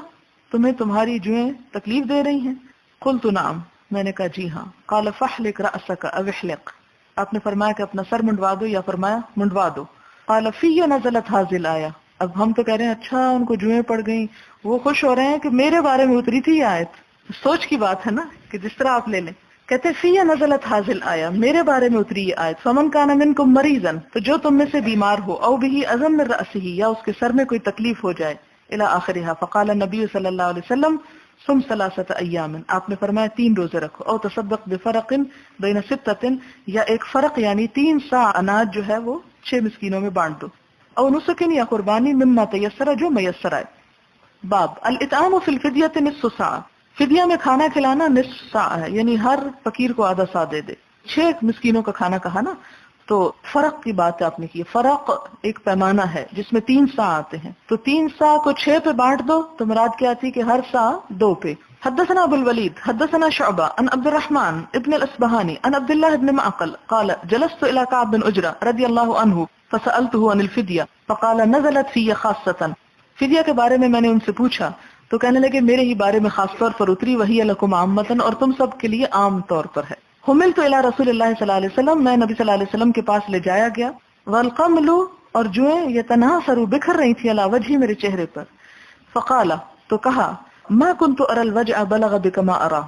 تمہیں تمہاری جوئیں تکلیف دے رہی ہیں؟ قلت نعم، میں نے کہا جی ہاں. قال فاحلق رأسک او احلق، آپ نے فرمایا کہ اپنا سر منڈوا دو، یا فرمایا منڈوا دو. قال فی نزلت هذه الآیہ، اب ہم تو کہہ رہے ہیں اچھا ان کو جوئیں پڑ گئیں، وہ خوش ہو رہے ہیں کہ میرے بارے میں اتری تھی یہ آیت. سوچ کی بات ہے نا کہ جس طرح آپ لے لیں. کہتے فی نزلت هذه الآیہ، میرے بارے میں اتری یہ آیت. فمن کان منکم مریضا، تو جو تم میں سے بیمار ہو، او به اذى من رأسه، یا اس کے سر میں کوئی تکلیف ہو جائے، الی آخرها. فقال النبی صلی اللہ علیہ وسلم صم 3 ایام، آپ نے فرمایا 3 روزے رکھو. او تصدق بفرق بین 6، یا ایک فرق یعنی 3 سا اناج جو ہے وہ 6 مسکینوں میں بانٹ دو. او نسکن، یا قربانی، مما تیسر، جو میسر آئے. باب الاطعام فی الفدیۃ نصف ساع، فدیہ میں کھانا کھلانا نصف سا ہے، یعنی ہر فقیر کو آدھا سا دے دے. 6 مسکینوں کا کھانا کہا نا، تو فرق کی بات آپ نے کی. فرق ایک پیمانہ ہے جس میں 3 سا آتے ہیں، تو 3 سا کو 6 پہ بانٹ دو تو مراد کیا تھی کہ ہر سا 2 پہ. حدثنا ابو الولید حدثنا شعبہ عن عبد الرحمن ابن الاصبہانی عن عبد اللہ بن معقل قال جلست الى كعب بن عجرہ رضی اللہ عنہ فسألته عن الفدیہ فقال نزلت فی خاصة، فدیہ کے بارے میں نے ان سے پوچھا تو کہنے لگے میرے ہی بارے میں خاص طور پر اتری، وہی لکم عامۃ، اور تم سب کے لیے عام طور پر ہے. حملت الی رسول اللہ صلی اللہ علیہ وسلم، میں نبی صلی اللہ علیہ وسلم کے پاس لے جایا گیا. والقمل، اور جوئیں یتناثر، بکھر رہی تھی، علی وجہی، میرے چہرے پر. فقال، تو کہا ما كنت ارى الوجع بلغ بك ما ارى،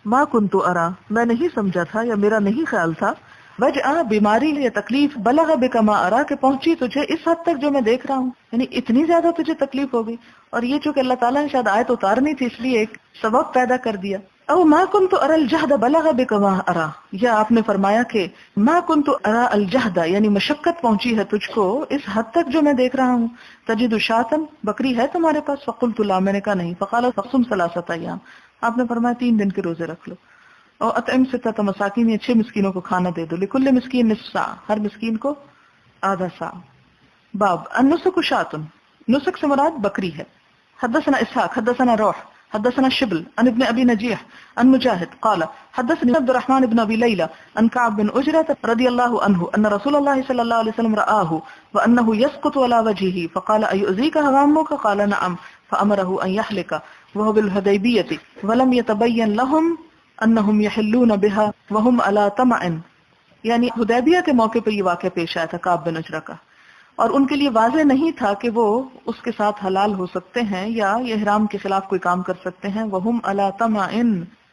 ما كنت ارى، میں نہیں سمجھا تھا یا میرا نہیں خیال تھا، وجع بیماری یا تکلیف، بلغ بك ما ارى کہ پہنچی تجھے اس حد تک جو میں دیکھ رہا ہوں، یعنی اتنی زیادہ تجھے تکلیف ہوگی. اور یہ چونکہ اللہ تعالیٰ نے شاید آیت اتارنی تھی اس لیے ایک سبب پیدا کر دیا. او ما كنت ارى الجهد بلغ بك ما ارى، یا آپ نے فرمایا کہ ما كنت ارى الجهد یعنی مشقت پہنچی ہے تجھ کو اس حد تک جو میں دیکھ رہا ہوں. تجد شاة، بکری ہے تمہارے پاس؟ فقلت لا، میں نے کہا نہیں. فقال فصم 3 ایام، آپ نے فرمایا 3 دن کے روزے رکھ لو. اور اطعم 6 مساکین، یا 6 مسکینوں کو کھانا دے دو. لكل مسکین نصف ساع، ہر مسکین کو آدھا سا. باب النسک شاة، نسک سے مراد بکری ہے. حدثنا اسحاق حدثنا روح حدثنا شبل عن ابن ابي نجيح عن مجاهد قال حدثني عبد الرحمن بن ابي ليلى عن كعب بن عجرة رضي الله عنه ان رسول الله صلى الله عليه وسلم رآه وانه يسقط على وجهه فقال ايؤذيك هوامك؟ قال نعم. فامره ان يحلق وهو بالحديبية ولم يتبين لهم انهم يحلون بها وهم على طمع، یعنی حدیبیہ کے موقع پہ یہ واقعہ پیش آیا تھا کعب بن عجرہ کا، اور ان کے لیے واضح نہیں تھا کہ وہ اس کے ساتھ حلال ہو سکتے ہیں یا یہ احرام کے خلاف کوئی کام کر سکتے ہیں. وہم علی طمع،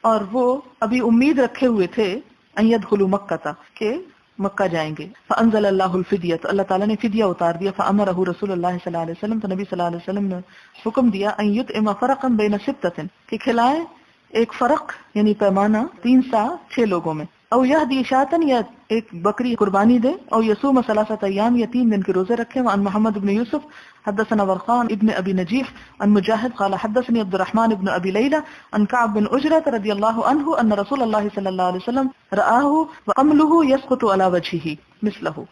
اور وہ ابھی امید رکھے ہوئے تھے ان يدخلوا مکہ، کہ مکہ جائیں گے. فانزل اللہ الفدیہ، تو اللہ تعالیٰ نے فدیہ اتار دیا. فامرہ رسول اللہ صلی اللہ علیہ وسلم، تو نبی صلی اللہ علیہ وسلم نے حکم دیا ان یطعم فرقا بین 6، کہ کھلائیں ایک فرق یعنی پیمانہ 3 سا 6 لوگوں میں. او یہدی شاتن یا ایک بکری قربانی دے، او یصوم ثلاثۃ ایام یا 3 دن کے روزے رکھے۔ وعن محمد بن یوسف حدثنا ورقان ابن ابی نجیح عن مجاہد قال حدثني عبد الرحمن بن ابی لیلى عن كعب بن عجرة رضی اللہ عنہ ان رسول اللہ صلی اللہ علیہ وسلم رآہ وقمله يسقط على وجهه مثله۔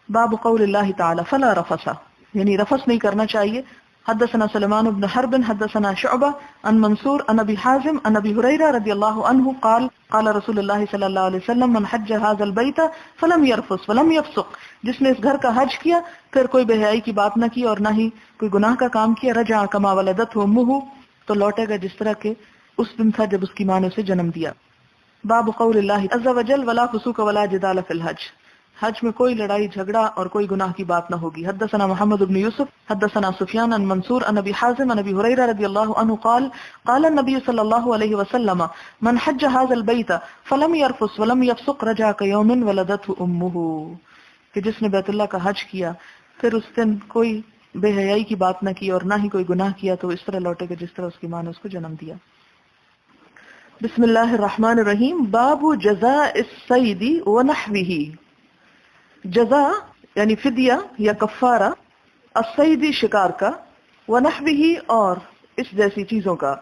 باب قول اللہ تعالی فلا رفث، یعنی رفث نہیں کرنا چاہیے۔ حدثنا سلمان بن حرب حدثنا شعبہ عن منصور عن ابی حازم عن ابی ہریرہ رضی اللہ عنہ قال قال رسول اللہ صلی اللہ علیہ وسلم من حج هذا البیت فلم يرفث ولم يفسق، جس نے اس گھر کا حج کیا پھر کوئی بے حیائی کی بات نہ کی اور نہ ہی کوئی گناہ کا کام کیا، رجع کما ولدته امه، تو لوٹے گا جس طرح کے اس دن تھا جب اس کی ماں نے اسے جنم دیا۔ باب قول اللہ عز وجل ولا فسوق ولا جدال فی الحج، حج میں کوئی لڑائی جھگڑا اور کوئی گناہ کی بات نہ ہوگی۔ حدثنا محمد بن یوسف حدثنا سفیان عن منصور عن ابی حازم عن ابی ہریرہ رضی اللہ عنہ قال قال النبی صلی اللہ علیہ وسلم من حج هذا البیت فلم يرفث ولم يفسق رجع كيوم ولدته امه، کہ جس نے بیت اللہ کا حج کیا پھر اس دن کوئی بے حیائی کی بات نہ کی اور نہ ہی کوئی گناہ کیا تو اس طرح لوٹے گا جس طرح اس کی ماں نے اس کو جنم دیا۔ بسم اللہ الرحمن الرحیم۔ باب جزاء الصید ونحوہ، جزا یعنی فدیہ یا کفارہ، الصید شکار کا، ونحوہ اور اس جیسی چیزوں کا۔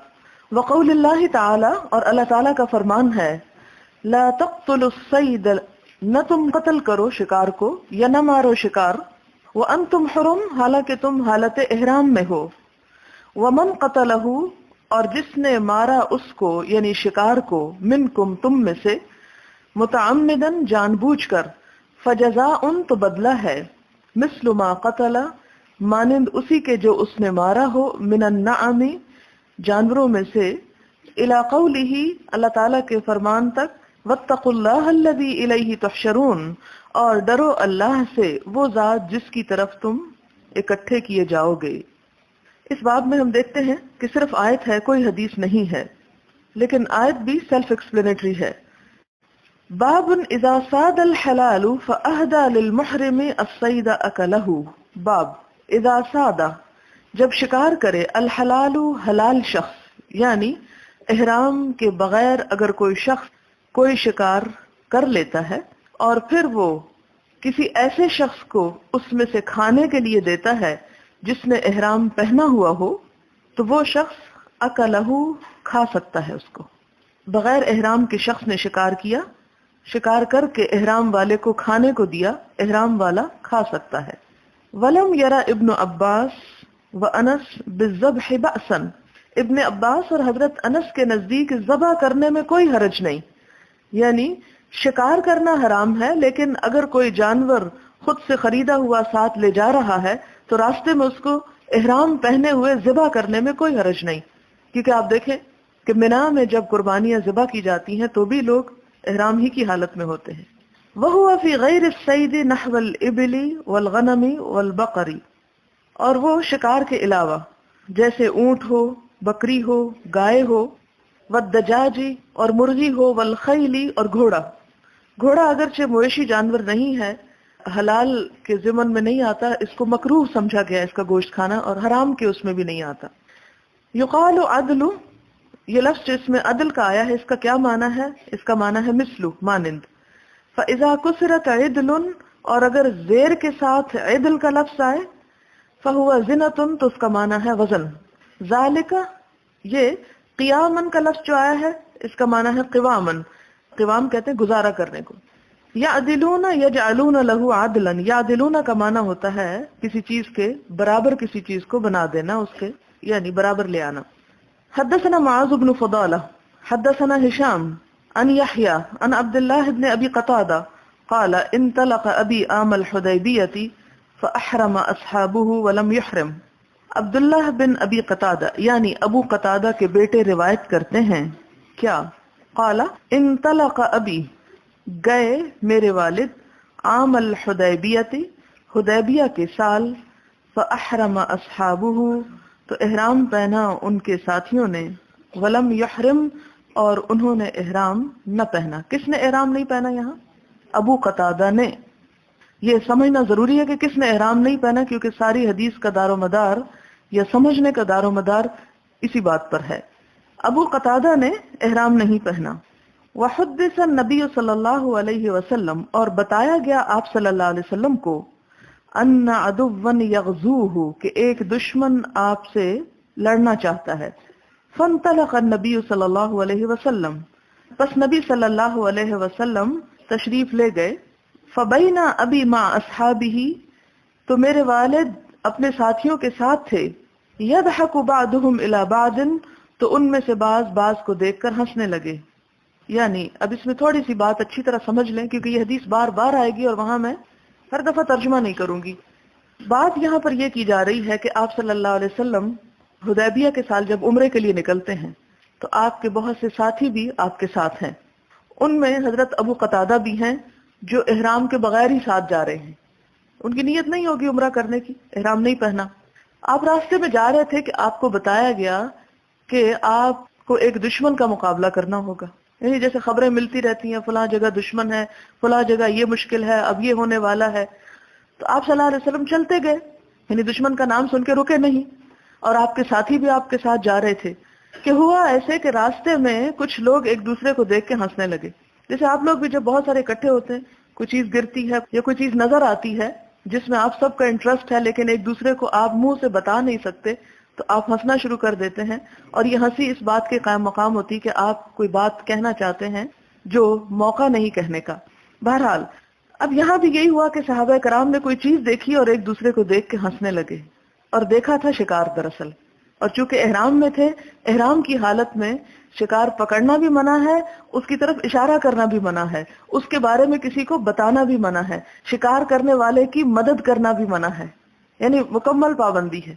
وقول اللہ تعالی اور اللہ تعالیٰ کا فرمان ہے، لا تقتلوا الصید، نہ تم قتل کرو شکار کو یا نہ مارو شکار، وانتم حرم، حالانکہ تم حالت احرام میں ہو، ومن قتلہ، اور جس نے مارا اس کو یعنی شکار کو، منکم تم میں سے، متعمدن جان بوجھ کر، فجزاء تو بدلہ ہے، مثل ما قتل مانند اسی کے جو اس نے مارا ہو، من النعم جانوروں میں سے، الی قولہ اللہ تعالیٰ کے فرمان تک، واتقوا اللہ الذی الیہ تحشرون، اور ڈرو اللہ سے وہ ذات جس کی طرف تم اکٹھے کیے جاؤ گے۔ اس باب میں ہم دیکھتے ہیں کہ صرف آیت ہے، کوئی حدیث نہیں ہے، لیکن آیت بھی سیلف ایکسپلینیٹری ہے۔ باب اذا صاد الحلال فاهدى للمحرم الصید اکلہ، باب اذا صاد جب شکار کرے، الحلال حلال شخص، یعنی احرام کے بغیر اگر کوئی شخص کوئی شکار کر لیتا ہے اور پھر وہ کسی ایسے شخص کو اس میں سے کھانے کے لیے دیتا ہے جس نے احرام پہنا ہوا ہو، تو وہ شخص اکلہ کھا سکتا ہے اس کو۔ بغیر احرام کے شخص نے شکار کیا، شکار کر کے احرام والے کو کھانے کو دیا، احرام والا کھا سکتا ہے۔ ولم یرا ابن عباس و انس بالذبح بأسا، ابن عباس اور حضرت انس کے نزدیک ذبح کرنے میں کوئی حرج نہیں، یعنی شکار کرنا حرام ہے لیکن اگر کوئی جانور خود سے خریدا ہوا ساتھ لے جا رہا ہے تو راستے میں اس کو احرام پہنے ہوئے ذبح کرنے میں کوئی حرج نہیں، کیونکہ آپ دیکھیں کہ منا میں جب قربانیاں ذبح کی جاتی ہیں تو بھی لوگ احرام ہی کی حالت میں ہوتے ہیں۔ وَهُوَ فِي غَيْرِ الصَّيْدِ نَحْوَ الْإِبِلِ وَالْغَنَمِ وَالْبَقَرِ، اور وہ شکار کے علاوہ جیسے اونٹ ہو، بکری ہو، گائے ہو، وَالدَّجَاجِ اور مرغی ہو، وَالْخَيْلِ اور گھوڑا۔ گھوڑا اگرچہ مویشی جانور نہیں ہے، حلال کے ضمن میں نہیں آتا، اس کو مکروہ سمجھا گیا اس کا گوشت کھانا، اور حرام کے اس میں بھی نہیں آتا۔ یقال عدل، یہ لفظ اس میں عدل کا آیا ہے، اس کا کیا معنی ہے؟ اس کا معنی ہے مثلو، مانند۔ فَإِذَا كُسِرَتْ عِدْلٌ، اور اگر زیر کے ساتھ عدل کا لفظ آئے، فَهُوَ زِنَةٌ، تو اس کا معنی ہے وزن۔ ذَلِكَ، یہ قیامن کا لفظ جو آیا ہے اس کا معنی ہے قوامن، قوام کہتے ہیں گزارا کرنے کو۔ یعدلون یجعلون له عدلا، یعدلون کا معنی ہوتا ہے کسی چیز کے برابر کسی چیز کو بنا دینا، اس کے یعنی برابر لے آنا۔ حدثنا معاذ بن فضالہ حدثنا هشام عن يحيى عن عبد الله بن ابي قتادة قال انطلق ابي عام الحديبية فاحرم اصحابه ولم يحرم۔ عبداللہ بن ابی قتادہ یعنی ابو قتادہ کے بیٹے روایت کرتے ہیں کیا؟ قال انطلق ابی، گئے میرے والد، عام الحدیبیہ، حدیبیہ کے سال، فاحرم اصحابہ، تو احرام پہنا ان کے ساتھیوں نے، ولم یحرم، اور انہوں نے احرام نہ پہنا۔ کس نے احرام نہیں پہنا یہاں؟ ابو قتادہ نے۔ یہ سمجھنا ضروری ہے کہ کس نے احرام نہیں پہنا، کیونکہ ساری حدیث کا دار و مدار یا سمجھنے کا دار و مدار اسی بات پر ہے۔ ابو قتادہ نے احرام نہیں پہنا۔ وحدث النبی صلی اللہ علیہ وسلم، اور بتایا گیا آپ صلی اللہ علیہ وسلم کو، ان عدوا یغزوہ، کہ ایک دشمن آپ سے لڑنا چاہتا ہے. فانطلق النبی صلی اللہ علیہ وسلم، پس نبی صلی اللہ علیہ وسلم تشریف لے گئے. فبینا ابی مع اصحابہ، تو میرے والد اپنے ساتھیوں کے ساتھ تھے. یضحک بعضهم الی بعض، تو ان میں سے بعض کو دیکھ کر ہنسنے لگے. یعنی اب اس میں تھوڑی سی بات اچھی طرح سمجھ لیں، کیونکہ یہ حدیث بار بار آئے گی اور وہاں میں ہر دفعہ ترجمہ نہیں کروں گی. بات یہاں پر یہ کی جا رہی ہے کہ آپ صلی اللہ علیہ وسلم حدیبیہ کے سال جب عمرے کے لیے نکلتے ہیں تو آپ کے بہت سے ساتھی بھی آپ کے ساتھ ہیں. ان میں حضرت ابو قتادہ بھی ہیں جو احرام کے بغیر ہی ساتھ جا رہے ہیں. ان کی نیت نہیں ہوگی عمرہ کرنے کی، احرام نہیں پہنا. آپ راستے میں جا رہے تھے کہ آپ کو بتایا گیا کہ آپ کو ایک دشمن کا مقابلہ کرنا ہوگا. یعنی جیسے خبریں ملتی رہتی ہیں فلاں جگہ دشمن ہے، فلاں جگہ یہ مشکل ہے، اب یہ ہونے والا ہے. تو آپ صلی اللہ علیہ وسلم چلتے گئے، یعنی دشمن کا نام سن کے رکے نہیں، اور آپ کے ساتھی بھی آپ کے ساتھ جا رہے تھے. کہ ہوا ایسے کہ راستے میں کچھ لوگ ایک دوسرے کو دیکھ کے ہنسنے لگے. جیسے آپ لوگ بھی جب بہت سارے اکٹھے ہوتے ہیں، کوئی چیز گرتی ہے یا کوئی چیز نظر آتی ہے جس میں آپ سب کا انٹرسٹ ہے لیکن ایک دوسرے کو آپ منہ سے بتا نہیں سکتے، تو آپ ہنسنا شروع کر دیتے ہیں. اور یہ ہنسی اس بات کے قائم مقام ہوتی کہ آپ کوئی بات کہنا چاہتے ہیں جو موقع نہیں کہنے کا. بہرحال اب یہاں بھی یہی ہوا کہ صحابہ کرام نے کوئی چیز دیکھی اور ایک دوسرے کو دیکھ کے ہنسنے لگے، اور دیکھا تھا شکار دراصل. اور چونکہ احرام میں تھے، احرام کی حالت میں شکار پکڑنا بھی منع ہے، اس کی طرف اشارہ کرنا بھی منع ہے، اس کے بارے میں کسی کو بتانا بھی منع ہے، شکار کرنے والے کی مدد کرنا بھی منع ہے. یعنی مکمل پابندی ہے.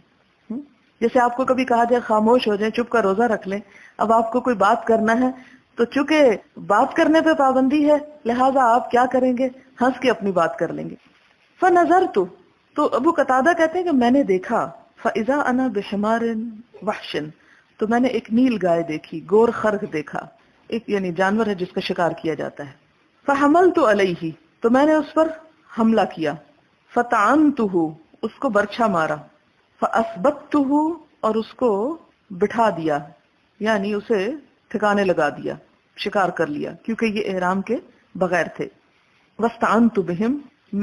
جیسے آپ کو کبھی کہا جائے خاموش ہو جائیں، چپ کا روزہ رکھ لیں. اب آپ کو کوئی بات کرنا ہے تو چونکہ بات کرنے پہ پابندی ہے، لہٰذا آپ کیا کریں گے؟ ہنس کے اپنی بات کر لیں گے. فَنَظَرْتُ، تو ابو قتادہ کہتے ہیں کہ میں نے دیکھا، فَإِذَا أَنَا بِحِمَارٍ وَحْشٍ، تو میں نے ایک نیل گائے دیکھی، گور خرگ دیکھا، ایک یعنی جانور ہے جس کا شکار کیا جاتا ہے. فَحَمَلْتُ عَلَيْهِ، تو میں نے اس پر حملہ کیا. فَطَعَنْتُهُ، اس کو برچھا مارا. فَأَثْبَتْتُهُ، اور اس کو بٹھا دیا، یعنی اسے ٹھکانے لگا دیا، شکار کر لیا کیونکہ یہ احرام کے بغیر تھے. وَاسْتَعَنْتُ بِهِمْ،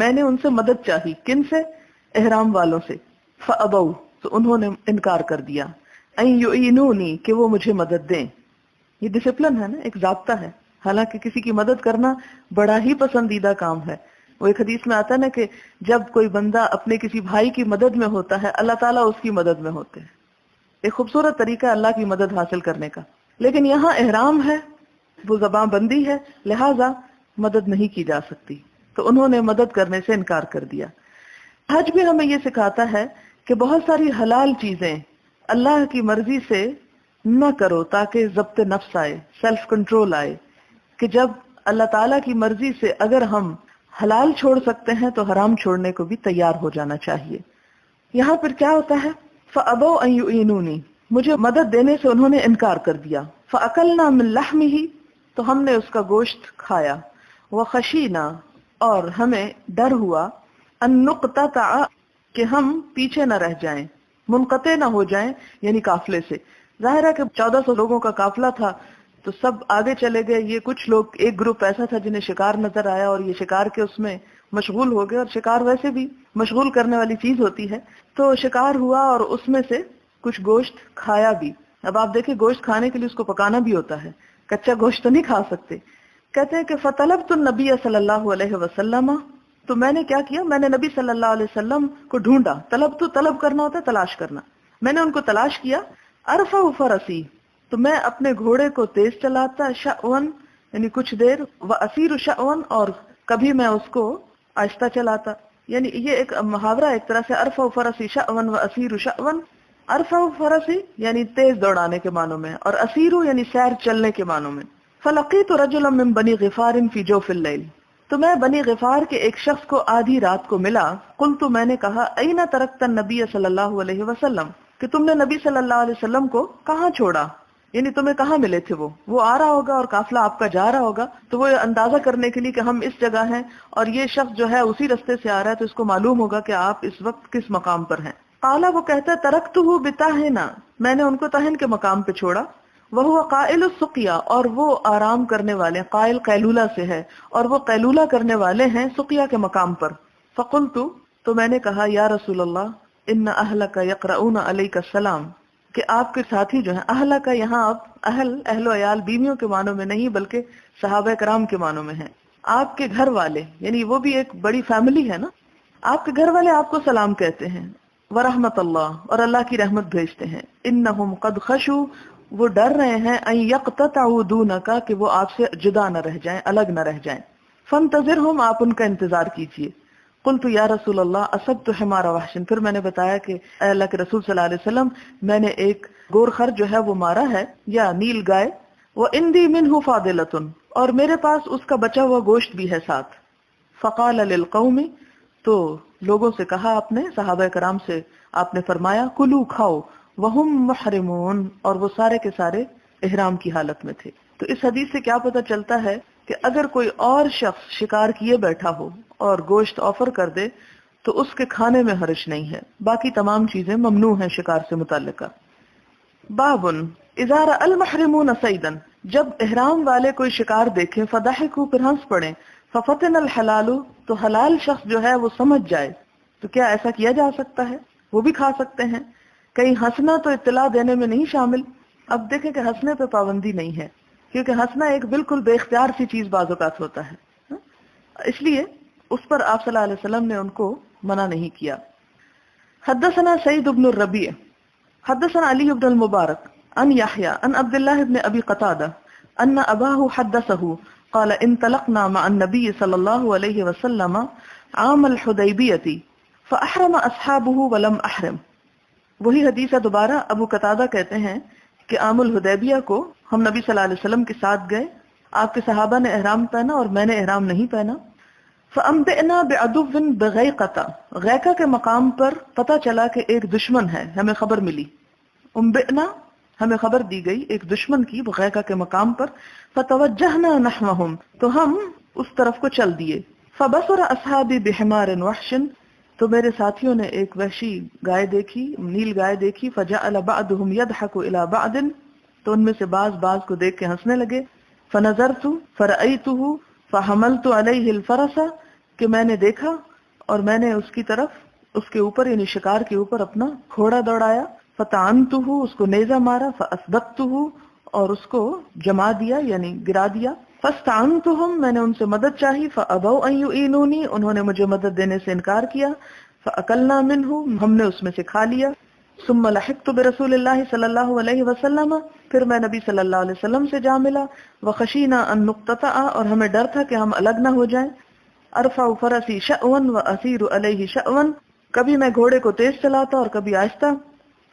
میں نے ان سے مدد چاہی. کن سے؟ احرام والوں سے. فَأَبَوْا، تو انہوں نے انکار کر دیا. أَن يُعِينُونِي، کہ وہ مجھے مدد دیں. یہ ڈسپلن ہے نا، ایک ضابطہ ہے. حالانکہ کسی کی مدد کرنا بڑا ہی پسندیدہ کام ہے. وہ ایک حدیث میں آتا ہے نا کہ جب کوئی بندہ اپنے کسی بھائی کی مدد میں ہوتا ہے، اللہ تعالیٰ اس کی مدد میں ہوتے ہیں. ایک خوبصورت طریقہ اللہ کی مدد حاصل کرنے کا. لیکن یہاں احرام ہے، وہ زبان بندی ہے، لہٰذا مدد نہیں کی جا سکتی، تو انہوں نے مدد کرنے سے انکار کر دیا. حج بھی ہمیں یہ سکھاتا ہے کہ بہت ساری حلال چیزیں اللہ کی مرضی سے نہ کرو تاکہ ضبط نفس آئے، سیلف کنٹرول آئے. کہ جب اللہ تعالیٰ کی مرضی سے اگر ہم حلال چھوڑ سکتے ہیں تو حرام چھوڑنے کو بھی تیار ہو جانا چاہیے. یہاں پر کیا ہوتا ہے؟ فَأَبَوْا أَن يُعِينُونِي، مجھے مدد دینے سے انہوں نے انکار کر دیا. فَأَكَلْنَا مِن لَحْمِهِ، تو ہم نے اس کا گوشت کھایا. وَخَشِينَا، اور ہمیں ڈر ہوا، أَن نُقْتَطَعَ، کہ ہم پیچھے نہ رہ جائیں، منقطع نہ ہو جائیں، یعنی قافلے سے. ظاہر ہے کہ 1400 لوگوں کا قافلہ تھا تو سب آگے چلے گئے. یہ کچھ لوگ، ایک گروپ ایسا تھا جنہیں شکار نظر آیا اور یہ شکار کے اس میں مشغول ہو گئے، اور شکار ویسے بھی مشغول کرنے والی چیز ہوتی ہے. تو شکار ہوا اور اس میں سے کچھ گوشت کھایا بھی. اب آپ دیکھیں گوشت کھانے کے لیے اس کو پکانا بھی ہوتا ہے، کچا گوشت تو نہیں کھا سکتے. کہتے ہیں کہ فطلبت النبی صلی اللہ علیہ وسلم، تو میں نے کیا کیا، میں نے نبی صلی اللہ علیہ وسلم کو ڈھونڈا. طلب تو طلب کرنا ہوتا ہے، تلاش کرنا. میں نے ان کو تلاش کیا. ارفع فرسی، تو میں اپنے گھوڑے کو تیز چلاتا، شأون یعنی کچھ دیر، واسیر شأون، اور کبھی میں اس کو آہستہ چلاتا. یعنی یہ ایک محاورہ ایک طرح سے، ارفع فرسی شأون واسیر شأون. ارفع فرسی یعنی تیز دوڑانے کے معنوں میں، اور اسیر یعنی سیر چلنے کے معنوں میں. فلقیت رجلا من بنی غفار فی جوف اللیل، تو میں بنی غفار کے ایک شخص کو آدھی رات کو ملا. قلت، میں نے کہا، این ترکت النبی صلی اللہ علیہ وسلم، کہ تم نے نبی صلی اللہ علیہ وسلم کو کہاں چھوڑا، یعنی تمہیں کہاں ملے تھے. وہ آ رہا ہوگا اور قافلہ آپ کا جا رہا ہوگا، تو وہ اندازہ کرنے کے لیے کہ ہم اس جگہ ہیں اور یہ شخص جو ہے اسی رستے سے آ رہا ہے، تو اس کو معلوم ہوگا کہ آپ اس وقت کس مقام پر ہیں. قالا، وہ کہتا ہے، ترکتہ بطاہنہ، میں نے ان کو تہن کے مقام پہ چھوڑا. وہو قائل السقیا، اور وہ آرام کرنے والے، قائل قیلولہ سے ہے، اور وہ قیلولہ کرنے والے ہیں سقیا کے مقام پر. فقلت، تو میں نے کہا یا رسول اللہ، ان اہلک یقرؤون علیک السلام، کہ آپ کے ساتھی جو ہیں، اہل کا یہاں اب اہل و عیال بیویوں کے معنوں میں نہیں بلکہ صحابہ کرام کے معنوں میں ہیں. آپ کے گھر والے، یعنی وہ بھی ایک بڑی فیملی ہے نا، آپ کے گھر والے آپ کو سلام کہتے ہیں. ورحمت اللہ، اور اللہ کی رحمت بھیجتے ہیں. انہم قد خشوا، وہ ڈر رہے ہیں، ان یقتطعوا دونک، کہ وہ آپ سے جدا نہ رہ جائیں، الگ نہ رہ جائیں. فانتظرہم، آپ ان کا انتظار کیجیے. قلت یا رسول اللہ اصبت حمار وحش، پھر میں نے بتایا کہ اے اللہ کے رسول صلی اللہ علیہ وسلم، میں نے ایک گورخر جو ہے وہ مارا ہے، یا نیل گائے. وَإِنْدِي مِنْهُ فَاضِلَةٌ، اور میرے پاس اس کا بچا ہوا گوشت بھی ہے ساتھ. فقال للقوم، تو لوگوں سے کہا آپ نے، صحابہ کرام سے آپ نے فرمایا، کلو کھاؤ، وہم محرمون، اور وہ سارے کے سارے احرام کی حالت میں تھے. تو اس حدیث سے کیا پتہ چلتا ہے کہ اگر کوئی اور شخص شکار کیے بیٹھا ہو اور گوشت آفر کر دے تو اس کے کھانے میں حرج نہیں ہے، باقی تمام چیزیں ممنوع ہیں شکار سے متعلقہ. بابن اذا رأى المحرمون صیدا، جب احرام والے کوئی شکار دیکھیں، فضحکوا، پھر ہنس پڑیں، ففتن الحلال، تو حلال شخص جو ہے وہ سمجھ جائے. تو کیا ایسا کیا جا سکتا ہے؟ وہ بھی کھا سکتے ہیں. کہیں ہنسنا تو اطلاع دینے میں نہیں شامل. اب دیکھیں کہ ہنسنے پہ پابندی نہیں ہے، کیونکہ ہنسنا ایک بالکل بے اختیار سی چیز بعض اوقات ہوتا ہے، اس لیے اس پر آپ صلی اللہ علیہ وسلم نے ان کو منع نہیں کیا. حدثنا سعید بن الربیع حدثنا علی بن المبارک عن یحیی عن عبد الله بن ابی قتادہ ان اباہ حدثه قال انطلقنا مع النبي صلی اللہ علیہ وسلم عام الحدیبیہ فاحرم اصحابه ولم احرم. وہی حدیث ہے دوبارہ. ابو قتادہ کہتے ہیں کہ عام الحدیبیہ کو ہم نبی صلی اللہ علیہ وسلم کے ساتھ گئے، آپ کے صحابہ نے احرام پہنا اور میں نے احرام نہیں پہنا. فَأَنْبِئْنَا بِعَدُوٍ بِغَيْقَةَ، غیقہ کے مقام پر پتہ چلا کہ ایک دشمن ہے، ہمیں خبر ملی. انبئنا، ہمیں خبر دی گئی ایک دشمن کی غیقہ کے مقام پر. فَتَوَجَّهْنَا نَحْوَهُمْ، تو ہم اس طرف کو چل دیے. فَبَصُرَ أَصْحَابِي بِحِمَارٍ وَحْشٍ، تو میرے ساتھیوں نے ایک وحشی گائے دیکھی، نیل گائے دیکھی. فَجَعَلَ بَعْضُهُمْ يَضْحَكُ إِلَى بَعْضٍ، تو ان میں سے بعض کو دیکھ کے ہنسنے لگے. فَنَظَرْتُ فَرَأَيْتُهُ فَحَمَلْتُ عَلَيْهِ الْفَرَسَ، کہ میں نے دیکھا اور میں نے اس کی طرف، اس کے اوپر یعنی شکار کے اوپر اپنا گھوڑا دوڑایا. فَطَعَنْتُهُ، اس کو نیزہ مارا. فَأَثْبَتْتُهُ، اور اس کو جما دیا یعنی گرا دیا. فَاسْتَعَنْتُهُمْ، میں نے ان سے مدد چاہی. فَأَبَوْا أَن يُعِينُونِي، انہوں نے مجھے مدد دینے سے انکار کیا. فَأَكَلْنَا مِنْهُ، ہم نے اس میں سے کھا لیا. ثم لحقت برسول اللہ صلی اللہ علیہ وسلم، پھر میں نبی صلی اللہ علیہ وسلم سے جا ملا. وخشینا ان نقتطع، اور ہمیں ڈر تھا کہ ہم الگ نہ ہو جائیں. ارفع فرسی شأوا واسیر علیہ شأوا، کبھی میں گھوڑے کو تیز چلاتا اور کبھی آہستہ.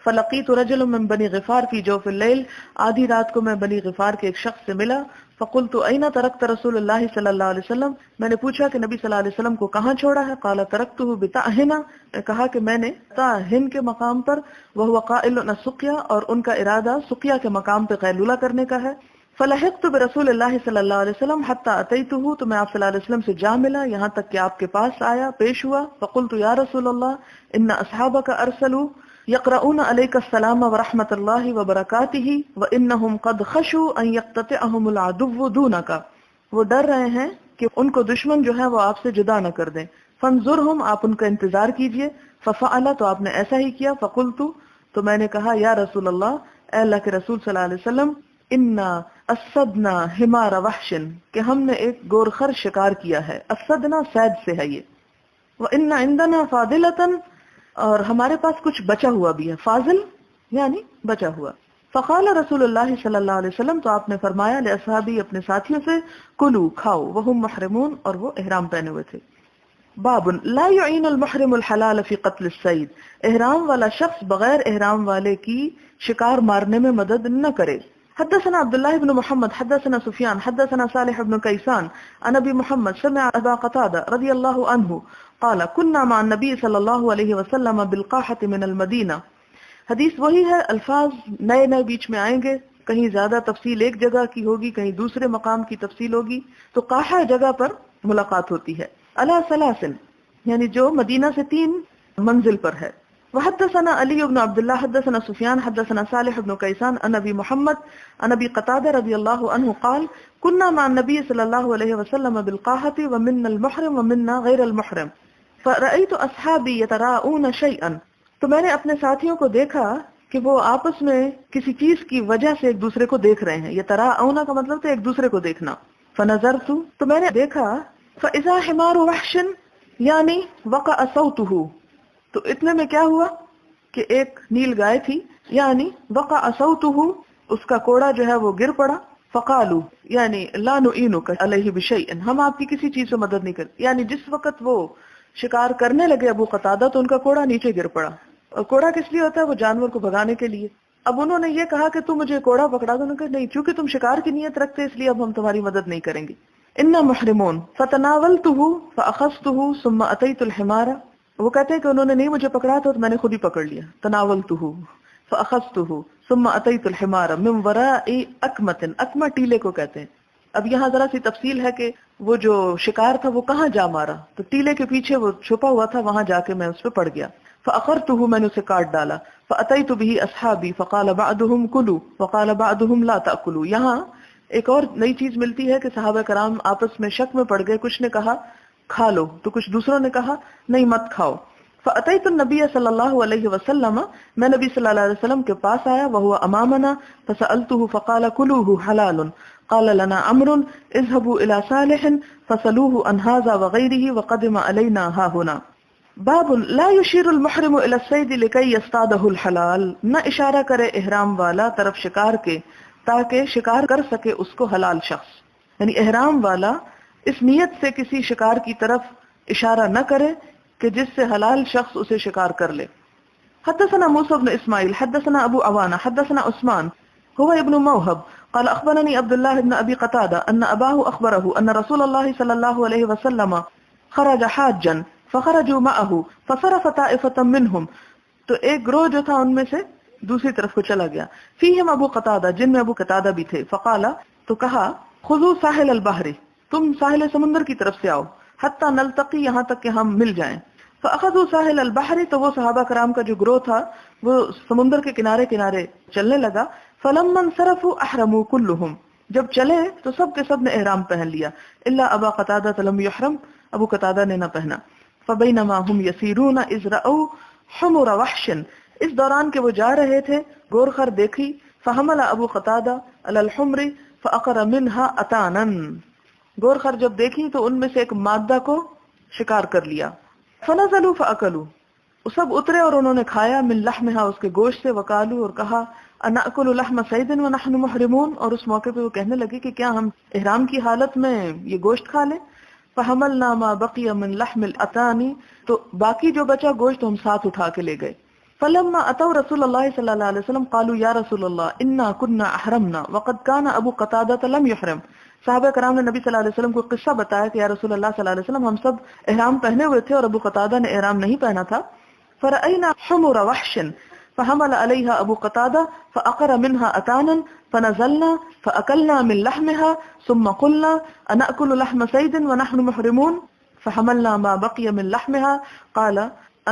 فلقیت رجل من بنی غفار فی جوف اللیل، آدھی رات کو میں بنی غفار کے ایک شخص سے ملا. فقلت این ترکت رسول اللہ صلی اللہ علیہ وسلم، میں نے پوچھا کہ نبی صلی اللہ علیہ وسلم کو کہاں چھوڑا ہے؟ قال ترکتہ بتعہن، کہا کہ میں نے تعہن کے مقام پر، وہو قائل سقیا، اور ان کا ارادہ سقیا کے مقام پہ قیلولہ کرنے کا ہے. فلحقت برسول اللہ صلی اللہ علیہ وسلم حتی اتیتہ، تو میں آپ صلی اللہ علیہ وسلم سے جا ملا یہاں تک کہ آپ کے پاس آیا، پیش ہوا. فقلت یا رسول اللہ ان اصحابک ارسلوا یقرؤون علیک السلام ورحمۃ اللہ وبرکاتہ وانہم قد خشوا ان یقتطعہم العدو دونک، وہ ڈر رہے ہیں کہ ان کو دشمن جو ہے وہ آپ سے جدا نہ کر دیں. فانظرہم، آپ ان کا انتظار کیجئے. ففعل، تو آپ نے ایسا ہی کیا. فقلت، تو میں نے کہا یا رسول اللہ، اے اللہ کے رسول صلی اللہ علیہ وسلم، انا اسدنا حمار وحش، کہ ہم نے ایک گورخر شکار کیا ہے. اسدنا سید سے ہے یہ. وان عندنا فاضلۃ، اور ہمارے پاس کچھ بچا ہوا بھی ہے. فاضل یعنی بچا ہوا. فقال رسول اللہ صلی اللہ علیہ وسلم، تو آپ نے فرمایا لاصحابی، اپنے ساتھیوں سے، کلو کھاؤ، وہم محرمون، اور وہ احرام پہنے ہوئے تھے. باب لا يعين المحرم الحلال في قتل الصيد، احرام والا شخص بغیر احرام والے کی شکار مارنے میں مدد نہ کرے. حدثنا عبد الله بن محمد حدثنا سفيان حدثنا صالح بن كيسان عن ابي محمد سمع ابا قتادة رضي الله عنه قال كنا مع النبي صلى الله عليه وسلم بالقاحة من المدينة. حدیث وہی ہے، الفاظ نئے نئے بیچ میں آئیں گے، کہیں زیادہ تفصیل ایک جگہ کی ہوگی، کہیں دوسرے مقام کی تفصیل ہوگی. تو قاحہ جگہ پر ملاقات ہوتی ہے. علی سلاسل، یعنی جو مدینہ سے 3 منزل پر ہے. وحدثنا علي بن عبد الله حدثنا سفيان حدثنا صالح بن كيسان عن ابي محمد عن ابي قتادة رضي الله عنه قال كنا مع النبي صلى الله عليه وسلم بالقاحة ومنا المحرم ومنا غير المحرم فرأيت اصحابي يتراءون شيئا، تو میں نے اپنے ساتھیوں کو دیکھا کہ وہ آپس میں کسی چیز کی وجہ سے ایک دوسرے کو دیکھ رہے ہیں. یتراءون کا مطلب ہے ایک دوسرے کو دیکھنا. فنظرت، تو میں نے دیکھا، فاذا حمار وحش یعنی وقع صوته، تو اتنے میں کیا ہوا کہ ایک نیل گائے تھی، یعنی وقع صوته، اس کا کوڑا جو ہے وہ گر پڑا. فقالوا یعنی لا نعینک علیہ بشیء، ہم آپ کی کسی چیز سے مدد نہیں کرتے. یعنی جس وقت وہ شکار کرنے لگے ابو قتادہ تو ان کا کوڑا نیچے گر پڑا. اور کوڑا کس لیے ہوتا ہے؟ وہ جانور کو بھگانے کے لیے. اب انہوں نے یہ کہا کہ تم مجھے کوڑا پکڑا دو، انہوں نے کہا نہیں، چونکہ تم شکار کی نیت رکھتے اس لیے اب ہم تمہاری مدد نہیں کریں گے. انا محرمون فتناولته فاخذته ثم اتيت الحمار، وہ کہتے ہیں کہ انہوں نے نہیں مجھے پکڑا تھا تو میں نے خود ہی پکڑ لیا. تناولته فاخذته ثم اتيت الحمار من وراء اکمة، اکمہ ٹیلے کو کہتے ہیں. اب یہاں ذرا سی تفصیل ہے کہ وہ جو شکار تھا وہ کہاں جا مارا، تو ٹیلے کے پیچھے وہ چھپا ہوا تھا، وہاں جا کے میں اس پہ پڑ گیا. فأخرته، میں نے اسے کاٹ ڈالا. فأتيت به أصحابي فقال بعضهم كلوا وقال بعضهم لا تأكلوا. یہاں ایک اور نئی چیز ملتی ہے کہ صحابہ کرام آپس میں شک میں پڑ گئے. کچھ نے کہا کھا لو تو کچھ دوسروں نے کہا نہیں مت کھاؤ. فأتيت النبي صلی اللہ علیہ وسلم، میں نبی صلی اللہ علیہ وسلم کے پاس آیا، وهو امامنا، فسألته فقال كلوه حلال. قال لنا عمرو اذهبوا الى صالح فسلوه عن هذا وغيره وقدم علينا ها هنا. باب لا يشير المحرم الى الصيد لكي يصطاده الحلال، نہ اشارہ کرے احرام والا طرف شکار کے تاکہ شکار کر سکے اس کو حلال شخص. یعنی احرام والا اس نیت سے کسی شکار کی طرف اشارہ نہ کرے کہ جس سے حلال شخص اسے شکار کر لے. حدثنا موسى بن اسماعیل حدثنا ابو عوانہ حدثنا عثمان هو ابن موهب قال اخبرني عبد الله بن ابي قتادة ان اباه اخبره ان رسول الله صلى الله عليه وسلم خرج حاجا فخرجوا معه فصرف طائفة منهم، تو ایک گروہ جو تھا ان میں سے دوسری طرف کو چلا گیا. فیہم ابو قتادہ، جن میں ابو قتادہ بھی تھے. فقال، تو کہا، خذوا ساحل البحر، تم ساحل سمندر کی طرف سے آؤ، حتی نلتقی، یہاں تک کہ ہم مل جائیں. فاخذوا ساحل البحر، تو وہ صحابہ کرام کا جو گروہ تھا وہ سمندر کے کنارے کنارے چلنے لگا. فلما انصرفوا احرموا كلهم، جب چلے تو سب کے سب نے احرام پہن لیا. الا ابا قتادہ لم يحرم، ابو قتادہ نے نہ پہنا. فبینما هم یسیرون اذ رأوا حمر وحش، اس دوران کہ وہ جا رہے تھے گورخر دیکھی. فحمل ابو قتادہ علی الحمر فاقر منها اتانا، گورخر جب دیکھی تو ان میں سے ایک مادہ کو شکار کر لیا. فنزلوا فاکلوا، سب اترے اور انہوں نے کھایا. من لحمها، اس کے گوشت سے. وقالوا، اور کہا، انأکل لحم صید ونحن محرمون، اور اس موقع پہ وہ کہنے لگے کہ کیا ہم احرام کی حالت میں یہ گوشت کھا لیں. فحملنا ما بقي من لحم الاتانی، تو باقی جو بچا گوشت ہم ساتھ اٹھا کے لے گئے. فلما اتوا رسول اللہ صلی اللہ علیہ وسلم قالوا یا رسول اللہ انا كنا احرمنا وقد كان ابو قتادة لم يحرم. صحابہ کرام نے نبی صلی اللہ علیہ وسلم کو قصہ بتایا کہ یا رسول اللہ صلی اللہ علیہ وسلم، ہم سب احرام پہنے ہوئے تھے اور ابو قتادہ نے احرام نہیں پہنا تھا. فرأينا حمر وحش فحمل عليها ابو قتادة فاقر منها اتانا فنزلنا فاكلنا من لحمها ثم قلنا انأكل لحم صيد ونحن محرمون فحملنا ما بقي من لحمها. قال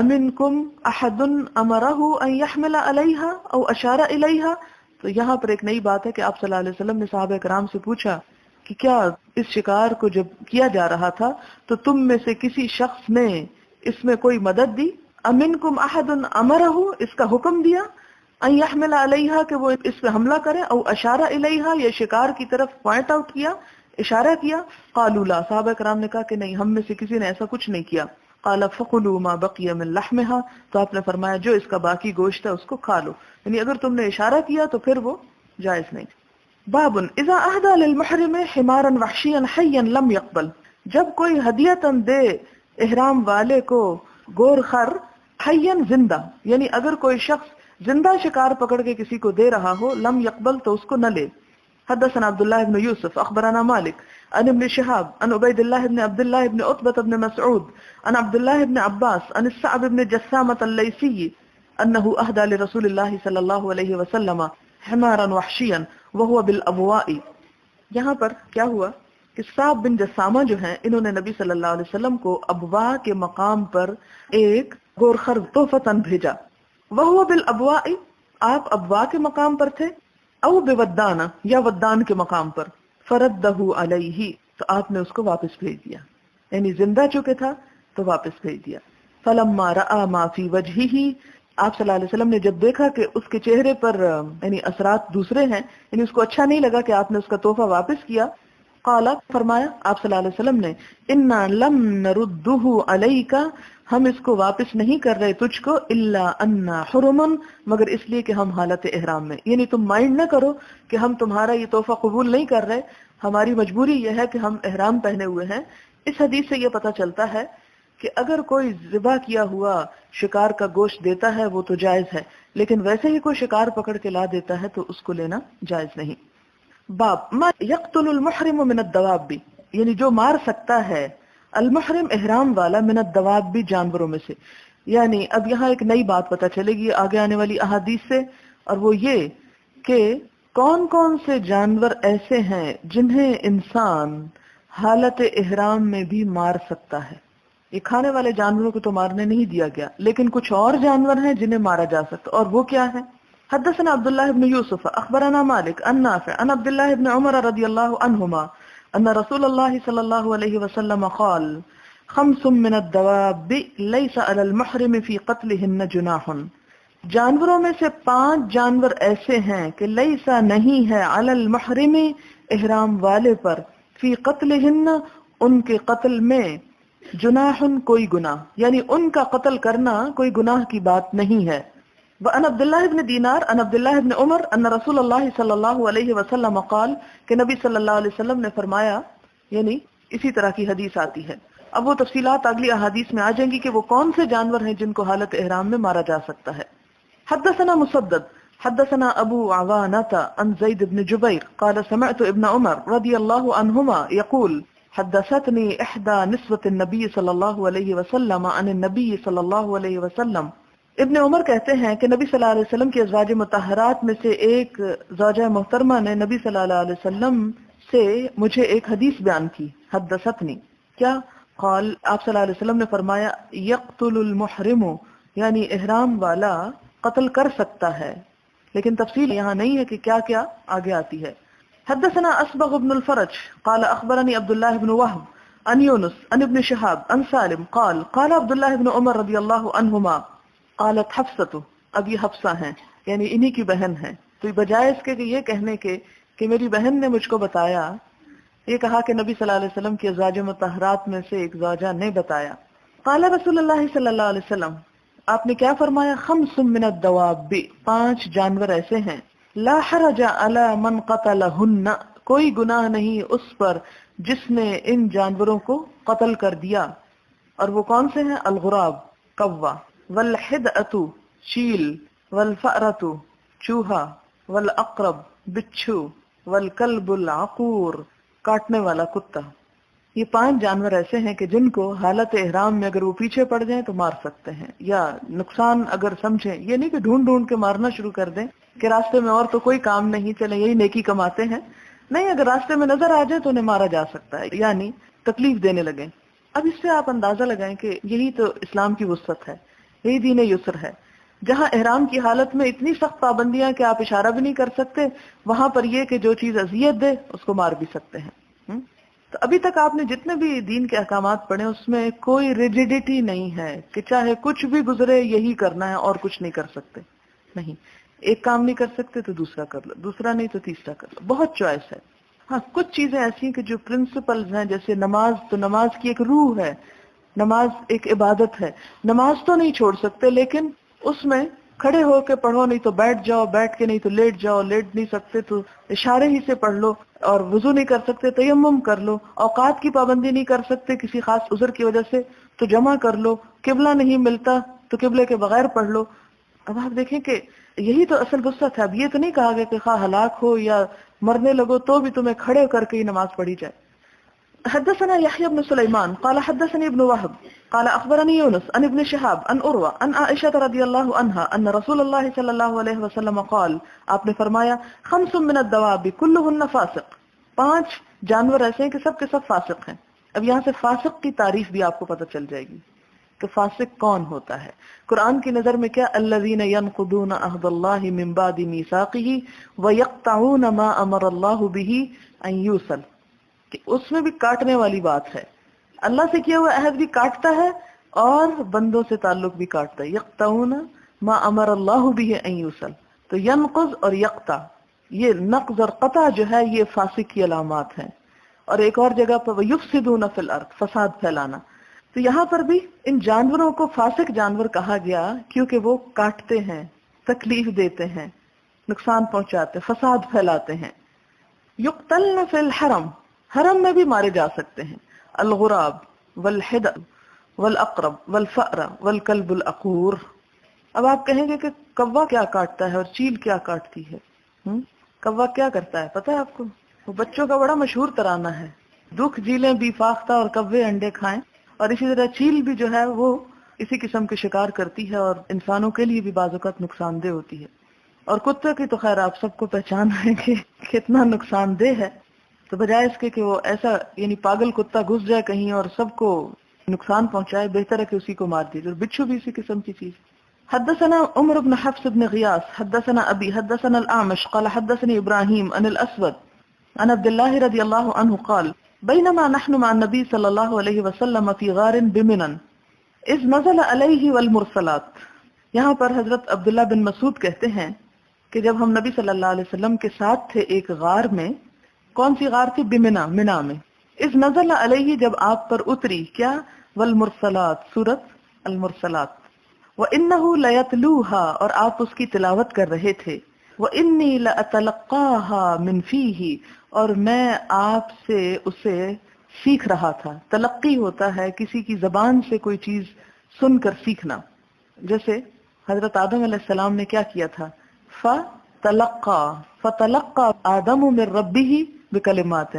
امنكم احد امره ان يحمل عليها او اشار اليها. تو یہاں پر ایک نئی بات ہے کہ آپ صلی اللہ علیہ وسلم نے صحابہ کرام سے پوچھا کہ کیا اس شکار کو جب کیا جا رہا تھا تو تم میں سے کسی شخص نے اس میں کوئی مدد دی. امنکم احد امرہ، اس کا حکم دیا، ان یحمل علیہا، کہ وہ اس پہ حملہ کرے، او اشارہ الیہا، یا شکار کی طرف پوائنٹ آؤٹ کیا، اشارہ کیا. قالوا لا، صحابہ کرام نے کہا کہ نہیں، ہم میں سے کسی نے ایسا کچھ نہیں کیا. قال فقلوا ما بقي من لحمها، تو آپ نے فرمایا جو اس کا باقی گوشت ہے اس کو کھا لو. یعنی اگر تم نے اشارہ کیا تو پھر وہ جائز نہیں. باب اذا اهدى للمحرم حمارا وحشيا حيا لم يقبل، جب کوئی ہدیۃً دے احرام والے کو گور خر حیاً زندہ، یعنی اگر کوئی شخص زندہ شکار پکڑ کے کسی کو دے رہا ہو، لم يقبل تو اس کو نہ لے. حدثنا عبد الله بن يوسف اخبرنا مالك عن ابن شهاب عن عبيد الله بن عبد الله بن عتبة بن مسعود عن عبد الله بن عباس عن الصعب بن جسامة الليثي انه اهدى لرسول الله صلى الله عليه وسلم حمارا وحشيا وهو بالابواء. یہاں پر کیا ہوا کہ صعب بن جسامہ جو ہیں، انہوں نے نبی صلی اللہ علیہ وسلم کو ابوا کے مقام پر ایک گورخر تحفتاً بھیجا. وہو بالابواء، آپ ابوا کے مقام پر تھے، او بودان یا ودان کے مقام پر، فردہ علیہ، تو آپ نے اس کو واپس بھیج دیا، یعنی زندہ چکے تھا تو واپس بھیج دیا۔ فلما رأى ما فی وجہہ، آپ صلی اللہ علیہ وسلم نے جب دیکھا کہ اس کے چہرے پر یعنی اثرات دوسرے ہیں، یعنی اس کو اچھا نہیں لگا کہ آپ نے اس کا تحفہ واپس کیا، قال، فرمایا آپ صلی اللہ علیہ وسلم نے، انا لم نردہ علیک، ہم اس کو واپس نہیں کر رہے تجھ کو، الا انا حرم، مگر اس لیے کہ ہم حالت احرام میں، یعنی تم مائنڈ نہ کرو کہ ہم تمہارا یہ تحفہ قبول نہیں کر رہے، ہماری مجبوری یہ ہے کہ ہم احرام پہنے ہوئے ہیں۔ اس حدیث سے یہ پتہ چلتا ہے کہ اگر کوئی ذبح کیا ہوا شکار کا گوشت دیتا ہے وہ تو جائز ہے، لیکن ویسے ہی کوئی شکار پکڑ کے لا دیتا ہے تو اس کو لینا جائز نہیں۔ باب ما یقتل المحرم من الدواب، یعنی جو مار سکتا ہے المحرم احرام والا، من الدواب بھی جانوروں میں سے، یعنی اب یہاں ایک نئی بات پتہ چلے گی آگے آنے والی احادیث سے، اور وہ یہ کہ کون کون سے جانور ایسے ہیں جنہیں انسان حالت احرام میں بھی مار سکتا ہے۔ یہ کھانے والے جانوروں کو تو مارنے نہیں دیا گیا، لیکن کچھ اور جانور ہیں جنہیں مارا جا سکتا، اور وہ کیا ہے؟ حدثنا عبد الله بن يوسف اخبرنا مالك عن نافع عن عبد الله بن عمر رضي الله عنهما ان رسول الله صلى الله عليه وسلم قال خمس من الدواب ليس على المحرم في قتلهن جناح، جانوروں میں سے 5 جانور ایسے ہیں کہ لیسا نہیں ہے علی المحرم احرام والے پر، فی قتلہن ان کے قتل میں، جناح کوئی گناہ، یعنی ان کا قتل کرنا کوئی گناہ کی بات نہیں ہے۔ وعن عبد الله بن دینار عن عبد الله بن عمر ان رسول اللہ صلی اللہ علیہ وسلم قال، کہ نبی صلی اللہ علیہ وسلم نے فرمایا، یعنی اسی طرح کی حدیث آتی ہے۔ اب وہ تفصیلات اگلی احادیث میں آ جائیں گی کہ وہ کون سے جانور ہیں جن کو حالت احرام میں مارا جا سکتا ہے۔ حدثنا مسدد حدثنا ابو عوانة عن زید بن جبیر قال سمعت ابن عمر رضی اللہ عنہما یقول حدثتنی احدى نسوة النبی صلی اللہ علیہ وسلم عن النبی صلی اللہ علیہ وسلم، ابن عمر کہتے ہیں کہ نبی صلی اللہ علیہ وسلم کی ازواج مطہرات میں سے ایک زوجہ محترمہ نے نبی صلی اللہ علیہ وسلم سے مجھے ایک حدیث بیان کی، حدثتنی، کیا؟ قال، آپ صلی اللہ علیہ وسلم نے فرمایا، یقتل المحرم، یعنی احرام والا قتل کر سکتا ہے، لیکن تفصیل یہاں نہیں ہے کہ کیا کیا، آگے آتی ہے۔ حدثنا اسبغ بن الفرج قال اخبرني عبد الله بن وهب عن يونس عن ابن شهاب عن سالم قال قال عبد الله بن عمر رضی اللہ عنہما، قالت حفصۃ، اب یہ حفصہ ہیں یعنی انہی کی بہن ہیں، تو بجائے اس کے کہ یہ کہنے کے کہ میری بہن نے مجھ کو بتایا، یہ کہا کہ نبی صلی اللہ علیہ وسلم کی ازواج مطہرات میں سے ایک زوجہ نے بتایا۔ قال رسول اللہ صلی اللہ علیہ وسلم، آپ نے کیا فرمایا؟ خمس من الدواب، 5 جانور ایسے ہیں، لا حرج علی من قتلہن، کوئی گناہ نہیں اس پر جس نے ان جانوروں کو قتل کر دیا، اور وہ کون سے ہیں؟ الغراب کوا، والحدأۃ چیل، والفأرۃ چوہا، والعقرب بچھو، والکلب العقور کاٹنے والا کتا۔ یہ 5 جانور ایسے ہیں کہ جن کو حالت احرام میں اگر وہ پیچھے پڑ جائیں تو مار سکتے ہیں، یا نقصان اگر سمجھیں، یہ نہیں کہ ڈھونڈ ڈھونڈ کے مارنا شروع کر دیں کہ راستے میں اور تو کوئی کام نہیں، چلیں یہی نیکی کماتے ہیں، نہیں، اگر راستے میں نظر آ جائے تو انہیں مارا جا سکتا ہے، یعنی تکلیف دینے لگیں۔ اب اس سے آپ اندازہ لگائیں کہ یہی تو اسلام کی وسعت ہے، یہی دین یسر ہے، جہاں احرام کی حالت میں اتنی سخت پابندیاں کہ آپ اشارہ بھی نہیں کر سکتے، وہاں پر یہ کہ جو چیز اذیت دے اس کو مار بھی سکتے ہیں۔ تو ابھی تک آپ نے جتنے بھی دین کے احکامات پڑھے اس میں کوئی ریجیڈیٹی نہیں ہے کہ چاہے کچھ بھی گزرے یہی کرنا ہے اور کچھ نہیں کر سکتے، نہیں، ایک کام نہیں کر سکتے تو دوسرا کر لو، دوسرا نہیں تو تیسرا کر لو، بہت چوائس ہے۔ ہاں، کچھ چیزیں ایسی ہیں کہ جو پرنسپلز ہیں، جیسے نماز، تو نماز کی ایک روح ہے، نماز ایک عبادت ہے، نماز تو نہیں چھوڑ سکتے، لیکن اس میں کھڑے ہو کے پڑھو، نہیں تو بیٹھ جاؤ، بیٹھ کے نہیں تو لیٹ جاؤ، لیٹ نہیں سکتے تو اشارے ہی سے پڑھ لو، اور وضو نہیں کر سکتے تیمم کر لو، اوقات کی پابندی نہیں کر سکتے کسی خاص عذر کی وجہ سے تو جمع کر لو، قبلہ نہیں ملتا تو قبلے کے بغیر پڑھ لو۔ اب آپ دیکھیں کہ یہی تو اصل وسعت ہے۔ اب یہ تو نہیں کہا گیا کہ خواہ ہلاک ہو یا مرنے لگو تو بھی تمہیں کھڑے کر کے ہی نماز پڑھی جائے۔ حدثنا يحيى بن سليمان قال حدثني ابن وهب قال اخبرني يونس عن ابن شهاب عن عروة عن عائشة رضي الله عنها ان رسول الله صلى الله عليه وسلم قال، آپ نے فرمایا، خمس من الدواب كلهن فاسق، 5 جانور ایسے ہیں کہ سب کے سب فاسق ہیں۔ اب یہاں سے فاسق کی تعریف بھی آپ کو پتہ چل جائے گی کہ فاسق کون ہوتا ہے. قرآن کی نظر میں کیا الذین ینقضون عہد اللہ من بعد میثاقہ ویقطعون ما امر اللہ بہ ان یوصل، کہ اس میں بھی کاٹنے والی بات ہے. اللہ سے کیا ہوا عہد بھی کاٹتا ہے اور بندوں سے تعلق بھی کاٹتا ہے. یقطعون ما امر اللہ بہ ان یوصل، تو ینقض اور یقطع، یہ نقض اور قطع جو ہے یہ فاسق کی علامات ہیں. اور ایک اور جگہ پر وَيُفْسِدُونَ فِي الْأَرْضِ، فساد پھیلانا. تو یہاں پر بھی ان جانوروں کو فاسق جانور کہا گیا کیونکہ وہ کاٹتے ہیں، تکلیف دیتے ہیں، نقصان پہنچاتے، فساد پھیلاتے ہیں. یقتلن فی الحرم، حرم میں بھی مارے جا سکتے ہیں. الغراب والحدب والاقرب والفأر والکلب العقور. اب آپ کہیں گے کہ کوا کیا کاٹتا ہے اور چیل کیا کاٹتی ہے؟ کوا کیا کرتا ہے پتہ ہے آپ کو؟ وہ بچوں کا بڑا مشہور ترانہ ہے، دکھ جیلیں بھی فاختہ اور کوے انڈے کھائیں. اور اسی طرح چیل بھی جو ہے وہ اسی قسم کے شکار کرتی ہے اور انسانوں کے لیے بھی بعض اوقات نقصان دہ ہوتی ہے. اور کتے کی تو خیر آپ سب کو پہچان ہے کہ کتنا نقصان دہ ہے. تو بجائے اس کے کہ وہ ایسا یعنی پاگل کتا گھس جائے کہیں اور سب کو نقصان پہنچائے، بہتر ہے کہ اسی کو مار دیجیے. اور بچھو بھی اسی قسم کی چیز. حدثنا عمر بن حفص بن غیاث حدثنا ابي حدثنا الاعمش قال حدثني ابراهيم عن الاسود عن عبد الله رضي الله عنه قال بينما نحن مع النبي صلى الله عليه وسلم في غار بمنن اذ نزل عليه والمرسلات. یہاں پر حضرت عبداللہ بن مسعود کہتے ہیں کہ جب ہم نبی صلی اللہ علیہ وسلم کے ساتھ تھے ایک غار میں. کون سی غار تھی؟ بمنا، منا میں. اذ نزل علیہ، جب آپ پر اتری، کیا؟ والمرسلات، سورۃ المرسلات. وَإِنَّهُ لَيَتْلُوهَا، اور آپ اس کی تلاوت کر رہے تھے. وَإِنِّي لَأَتَلَقَّاهَا مِنْ فِيهِ، اور میں آپ سے اسے سیکھ رہا تھا. تلقی ہوتا ہے کسی کی زبان سے کوئی چیز سن کر سیکھنا. جیسے حضرت آدم علیہ السلام نے کیا کیا تھا؟ فَتَلَقَّى آدَمُ مِنْ رَبِّهِ بِكَلِمَاتٍ.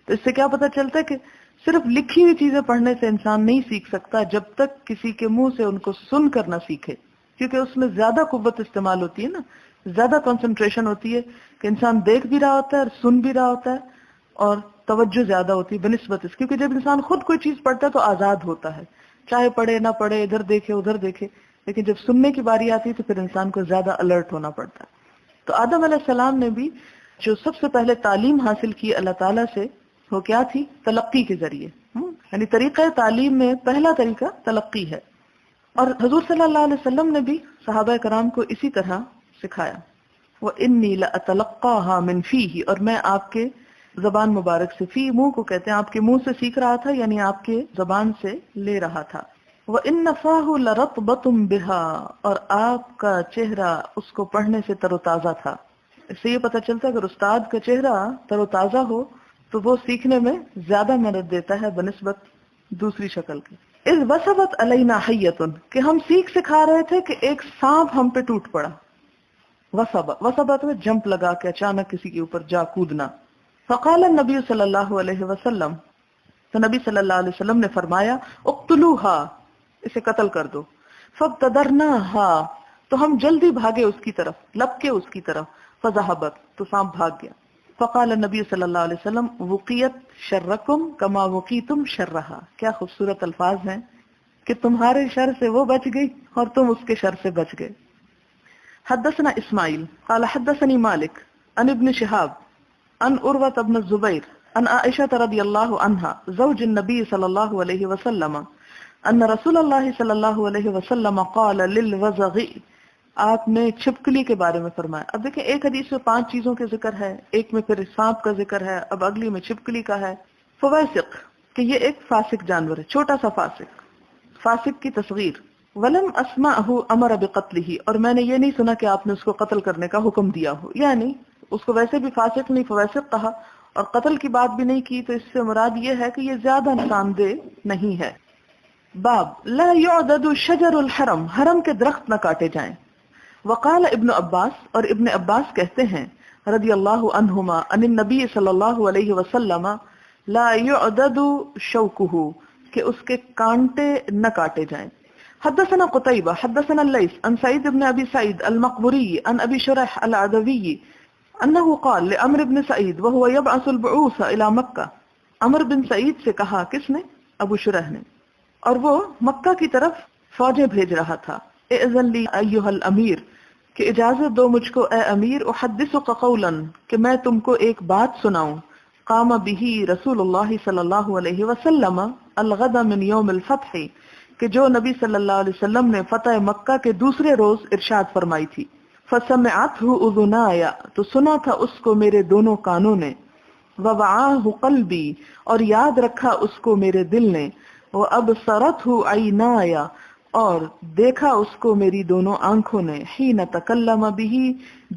تو اس سے کیا پتہ چلتا ہے کہ صرف لکھی ہوئی چیزیں پڑھنے سے انسان نہیں سیکھ سکتا جب تک کسی کے منہ سے ان کو سن کر نہ سیکھے، کیونکہ اس میں زیادہ قوت استعمال ہوتی ہے نا، زیادہ کنسنٹریشن ہوتی ہے کہ انسان دیکھ بھی رہا ہوتا ہے اور سن بھی رہا ہوتا ہے اور توجہ زیادہ ہوتی ہے بنسبت اس، کیونکہ جب انسان خود کوئی چیز پڑھتا ہے تو آزاد ہوتا ہے، چاہے پڑھے نہ پڑھے، ادھر دیکھے ادھر دیکھے. لیکن جب سننے کی باری آتی ہے تو پھر انسان کو زیادہ الرٹ ہونا پڑتا ہے. تو آدم علیہ السلام نے بھی جو سب سے پہلے تعلیم حاصل کی اللہ تعالیٰ سے، وہ کیا تھی؟ تلقی کے ذریعے. یعنی طریقہ تعلیم میں پہلا طریقہ تلقی ہے. اور حضور صلی اللہ علیہ وسلم نے بھی صحابہ کرام کو اسی طرح سکھایا. وَإِنِّي لَأَتَلَقَّاهَا مِنْ فِيهِ، اور میں آپ کے زبان مبارک سے، فی منہ کو کہتے ہیں، آپ کے منہ سے سیکھ رہا تھا، یعنی آپ کے زبان سے لے رہا تھا. وَإِنَّ فَاهُ لَرَطْبَةٌ بِهَا، اور آپ کا چہرہ اس کو پڑھنے سے تر و تازہ تھا. اس سے یہ پتہ چلتا ہے اگر استاد کا چہرہ تر و تازہ ہو تو وہ سیکھنے میں زیادہ مدد دیتا ہے بنسبت دوسری شکل کے. اذ وثبت علینا حیۃ، کہ ہم سیکھ سکھا رہے تھے کہ ایک سانپ ہم پہ ٹوٹ پڑا. وثبت میں جمپ لگا کے اچانک کسی کے اوپر جا کودنا. فقال النبی صلی اللہ علیہ وسلم، تو نبی صلی اللہ علیہ وسلم نے فرمایا اقتلوها، اسے قتل کر دو. فابتدرناها، تو ہم جلدی بھاگے اس کی طرف، لپکے اس کی طرف. فذهبت، تو سانپ بھاگ گیا. فقال النبی صلی اللہ علیہ وسلم وقیت شرکم کما وقیتم شرہا. کیا خوبصورت الفاظ ہیں کہ تمہارے شر سے وہ بچ گئی اور تم اس کے شر سے بچ گئے. حدثنا اسماعیل قال حدثني مالک عن ابن شہاب عن عروة بن الزبیر عن عائشہ رضی اللہ عنہا زوج النبی صلی اللہ علیہ وسلم ان رسول اللہ صلی اللہ علیہ وسلم قال للوزغ، آپ نے چھپکلی کے بارے میں فرمایا. اب دیکھیں ایک حدیث میں 5 چیزوں کے ذکر ہے، ایک میں پھر سانپ کا ذکر ہے، اب اگلی میں چھپکلی کا ہے. فواسق، کہ یہ ایک فاسق جانور ہے، چھوٹا سا فاسق، فاسق کی تصغیر. ولم اسمعه امر بقتله، اور میں نے یہ نہیں سنا کہ آپ نے اس کو قتل کرنے کا حکم دیا ہو، یعنی اس کو ویسے بھی فاسق نہیں فواسق کہا اور قتل کی بات بھی نہیں کی، تو اس سے مراد یہ ہے کہ یہ زیادہ نقصان دہ نہیں ہے. باب لا يعضد شجر الحرم، حرم کے درخت نہ کاٹے جائیں. وقال ابن عباس، اور ابن عباس کہتے ہیں رضی اللہ عنہما عن النبی صلی اللہ علیہ وسلم لا يعضد شوکہ، کہ اس کے کانٹے نہ کاٹے جائیں. حدثنا قتیبہ حدثنا اللیث عن سعید بن ابی سعید المقبری عن ابی شرح العدوی انه قال لعمر بن سعید وهو يبعث البعوث الى مکہ. عمر بن سعید سے کہا، کس نے؟ ابو شرح نے، اور وہ مکہ کی طرف فوجیں بھیج رہا تھا. اذن لی ایھا الامیر، کہ اجازت دو مجھ کو اے امیر، احدثک قولا، کہ میں تم کو ایک بات سناؤں. قام به رسول اللہ صلی اللہ علیہ وسلم الغد من یوم الفتح، کہ جو نبی صلی اللہ علیہ وسلم نے فتح مکہ کے دوسرے روز ارشاد فرمائی تھی. فسمعته اذنایا، تو سنا تھا اس کو میرے دونوں کانوں نے. ووعاہ قلبی، اور یاد رکھا اس کو میرے دل نے. وابصرته عینایا، اور دیکھا اس کو میری دونوں آنکھوں نے. حین تکلم به،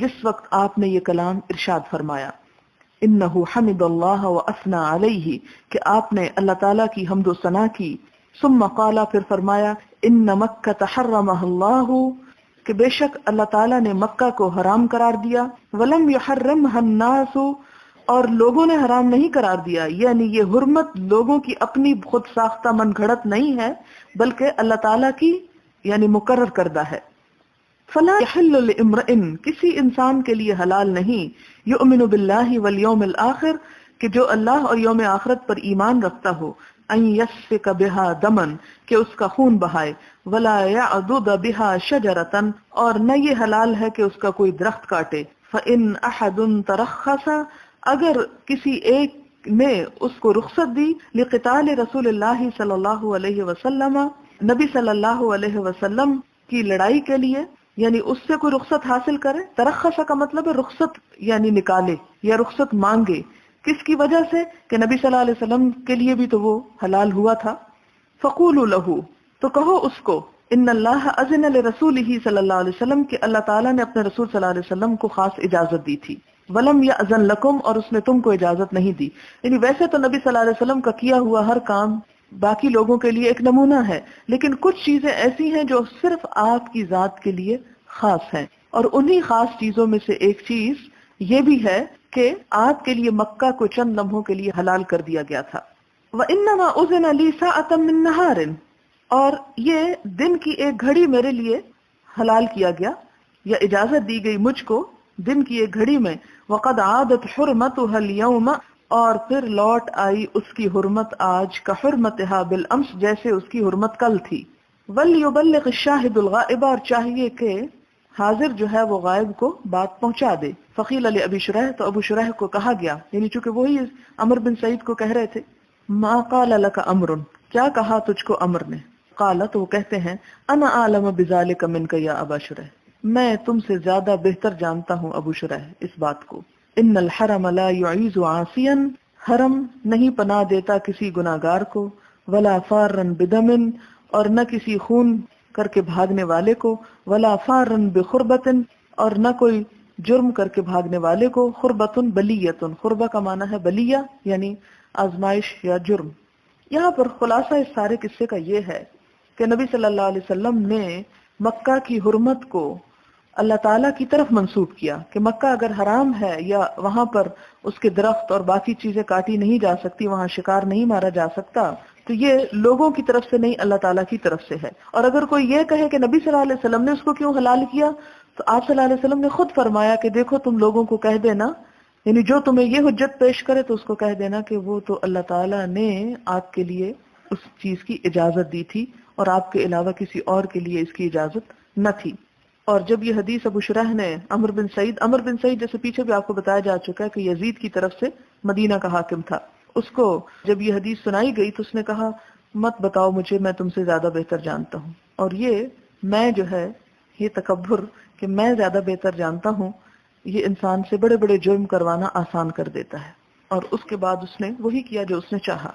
جس وقت آپ نے یہ کلام ارشاد فرمایا. انہ حمد اللہ واثنى علیہ، کہ آپ نے اللہ تعالیٰ کی حمد و ثنا کی. ثم قال، پھر فرمایا، ان مکہ حرمہ اللہ، کہ بے شک اللہ تعالیٰ نے مکہ کو حرام قرار دیا. ولم یحرمها الناس، اور لوگوں نے حرام نہیں قرار دیا، یعنی یہ حرمت لوگوں کی اپنی خود ساختہ من گھڑت نہیں ہے، بلکہ اللہ تعالیٰ کی یعنی مقرر کردہ ہے. فلا يحل لامرئ، کسی انسان کے لیے حلال نہیں، یؤمن باللہ والیوم الآخر، کہ جو اللہ اور یوم آخرت پر ایمان رکھتا ہو، ان یسفک بها دما، کہ اس کا خون بہائے. ولا یعضد بها شجرۃ، اور نہ یہ حلال ہے کہ اس کا کوئی درخت کاٹے. فإن احد ترخص، اگر کسی ایک نے اس کو رخصت دی، لقتال رسول اللہ صلی اللہ علیہ وسلم، نبی صلی اللہ علیہ وسلم کی لڑائی کے لیے، یعنی اس سے کوئی رخصت حاصل کرے. ترخص کا مطلب ہے رخصت یعنی نکالے یا رخصت مانگے. کس کی وجہ سے؟ کہ نبی صلی اللہ علیہ وسلم کے لیے بھی تو وہ حلال ہوا تھا. فقولوا له، تو کہو اس کو، ان اللہ اذن لرسولہ صلی اللہ علیہ وسلم، کہ اللہ تعالیٰ نے اپنے رسول صلی اللہ علیہ وسلم کو خاص اجازت دی تھی. ولم یأذن لکم، اور اس نے تم کو اجازت نہیں دی. یعنی ویسے تو نبی صلی اللہ علیہ وسلم کا کیا ہوا ہر کام باقی لوگوں کے لیے ایک نمونہ ہے، لیکن کچھ چیزیں ایسی ہیں جو صرف آپ کی ذات کے لیے خاص ہیں. اور انہی خاص چیزوں میں سے ایک چیز یہ بھی ہے کہ آپ کے لیے مکہ کو چند لمحوں کے لیے حلال کر دیا گیا تھا. وَإِنَّمَا أُذِنَ لِي سَاعَةً مِّن نَهَارٍ، اور یہ دن کی ایک گھڑی میرے لیے حلال کیا گیا یا اجازت دی گئی مجھ کو دن کی ایک گھڑی میں. وَقَدْ عَادَتْ حُرْمَتُهَا الْيَوْمَ، اور پھر لوٹ آئی اس کی حرمت آج، کا حرمتها بالامس، جیسے اس کی حرمت کل تھی. وَلْيُبَلِّغِ الشَّاهِدُ الْغَائِبَ، اور چاہیے کہ حاضر جو ہے وہ غائب کو بات پہنچا دے. فقیل لأبی شریح، تو ابو شریح کو کہا گیا، یعنی چونکہ وہی عمر بن سعید کو کہہ رہے تھے، ما قال لك امر، کیا کہا تجھ کو عمر نے؟ قال، تو وہ کہتے ہیں، انا اعلم بذلك منك یا ابا شریح، میں تم سے زیادہ بہتر جانتا ہوں ابو شریح اس بات کو. ان الحرم لا يعيذ عاصيا، حرم نہیں پناہ دیتا کسی گناہگار کو. ولا فارا بدم، اور نہ کسی خون کر کے بھاگنے والے کو. ولا فارا بخربت، اور نہ کوئی جرم کر کے بھاگنے والے کو. خربت بلیت، خربہ کا معنی ہے بلیہ یعنی آزمائش یا جرم. یہاں پر خلاصہ اس سارے قصے کا یہ ہے کہ نبی صلی اللہ علیہ وسلم نے مکہ کی حرمت کو اللہ تعالیٰ کی طرف منسوب کیا کہ مکہ اگر حرام ہے یا وہاں پر اس کے درخت اور باقی چیزیں کاٹی نہیں جا سکتی، وہاں شکار نہیں مارا جا سکتا، تو یہ لوگوں کی طرف سے نہیں، اللہ تعالیٰ کی طرف سے ہے. اور اگر کوئی یہ کہے کہ نبی صلی اللہ علیہ وسلم نے اس کو کیوں حلال کیا، تو آپ صلی اللہ علیہ وسلم نے خود فرمایا کہ دیکھو تم لوگوں کو کہہ دینا، یعنی جو تمہیں یہ حجت پیش کرے تو اس کو کہہ دینا کہ وہ تو اللہ تعالیٰ نے آپ کے لیے اس چیز کی اجازت دی تھی اور آپ کے علاوہ کسی اور کے لیے اس کی اجازت نہ تھی. اور جب یہ حدیث ابو شریح نے عمر بن سعید جیسے پیچھے بھی آپ کو بتایا جا چکا ہے کہ یزید کی طرف سے مدینہ کا حاکم تھا، اس کو جب یہ حدیث سنائی گئی تو اس نے کہا مت بتاؤ مجھے، میں تم سے زیادہ بہتر جانتا ہوں. اور یہ میں جو ہے یہ تکبر کہ میں زیادہ بہتر جانتا ہوں، یہ انسان سے بڑے بڑے جرم کروانا آسان کر دیتا ہے. اور اس کے بعد اس نے وہی کیا جو اس نے چاہا.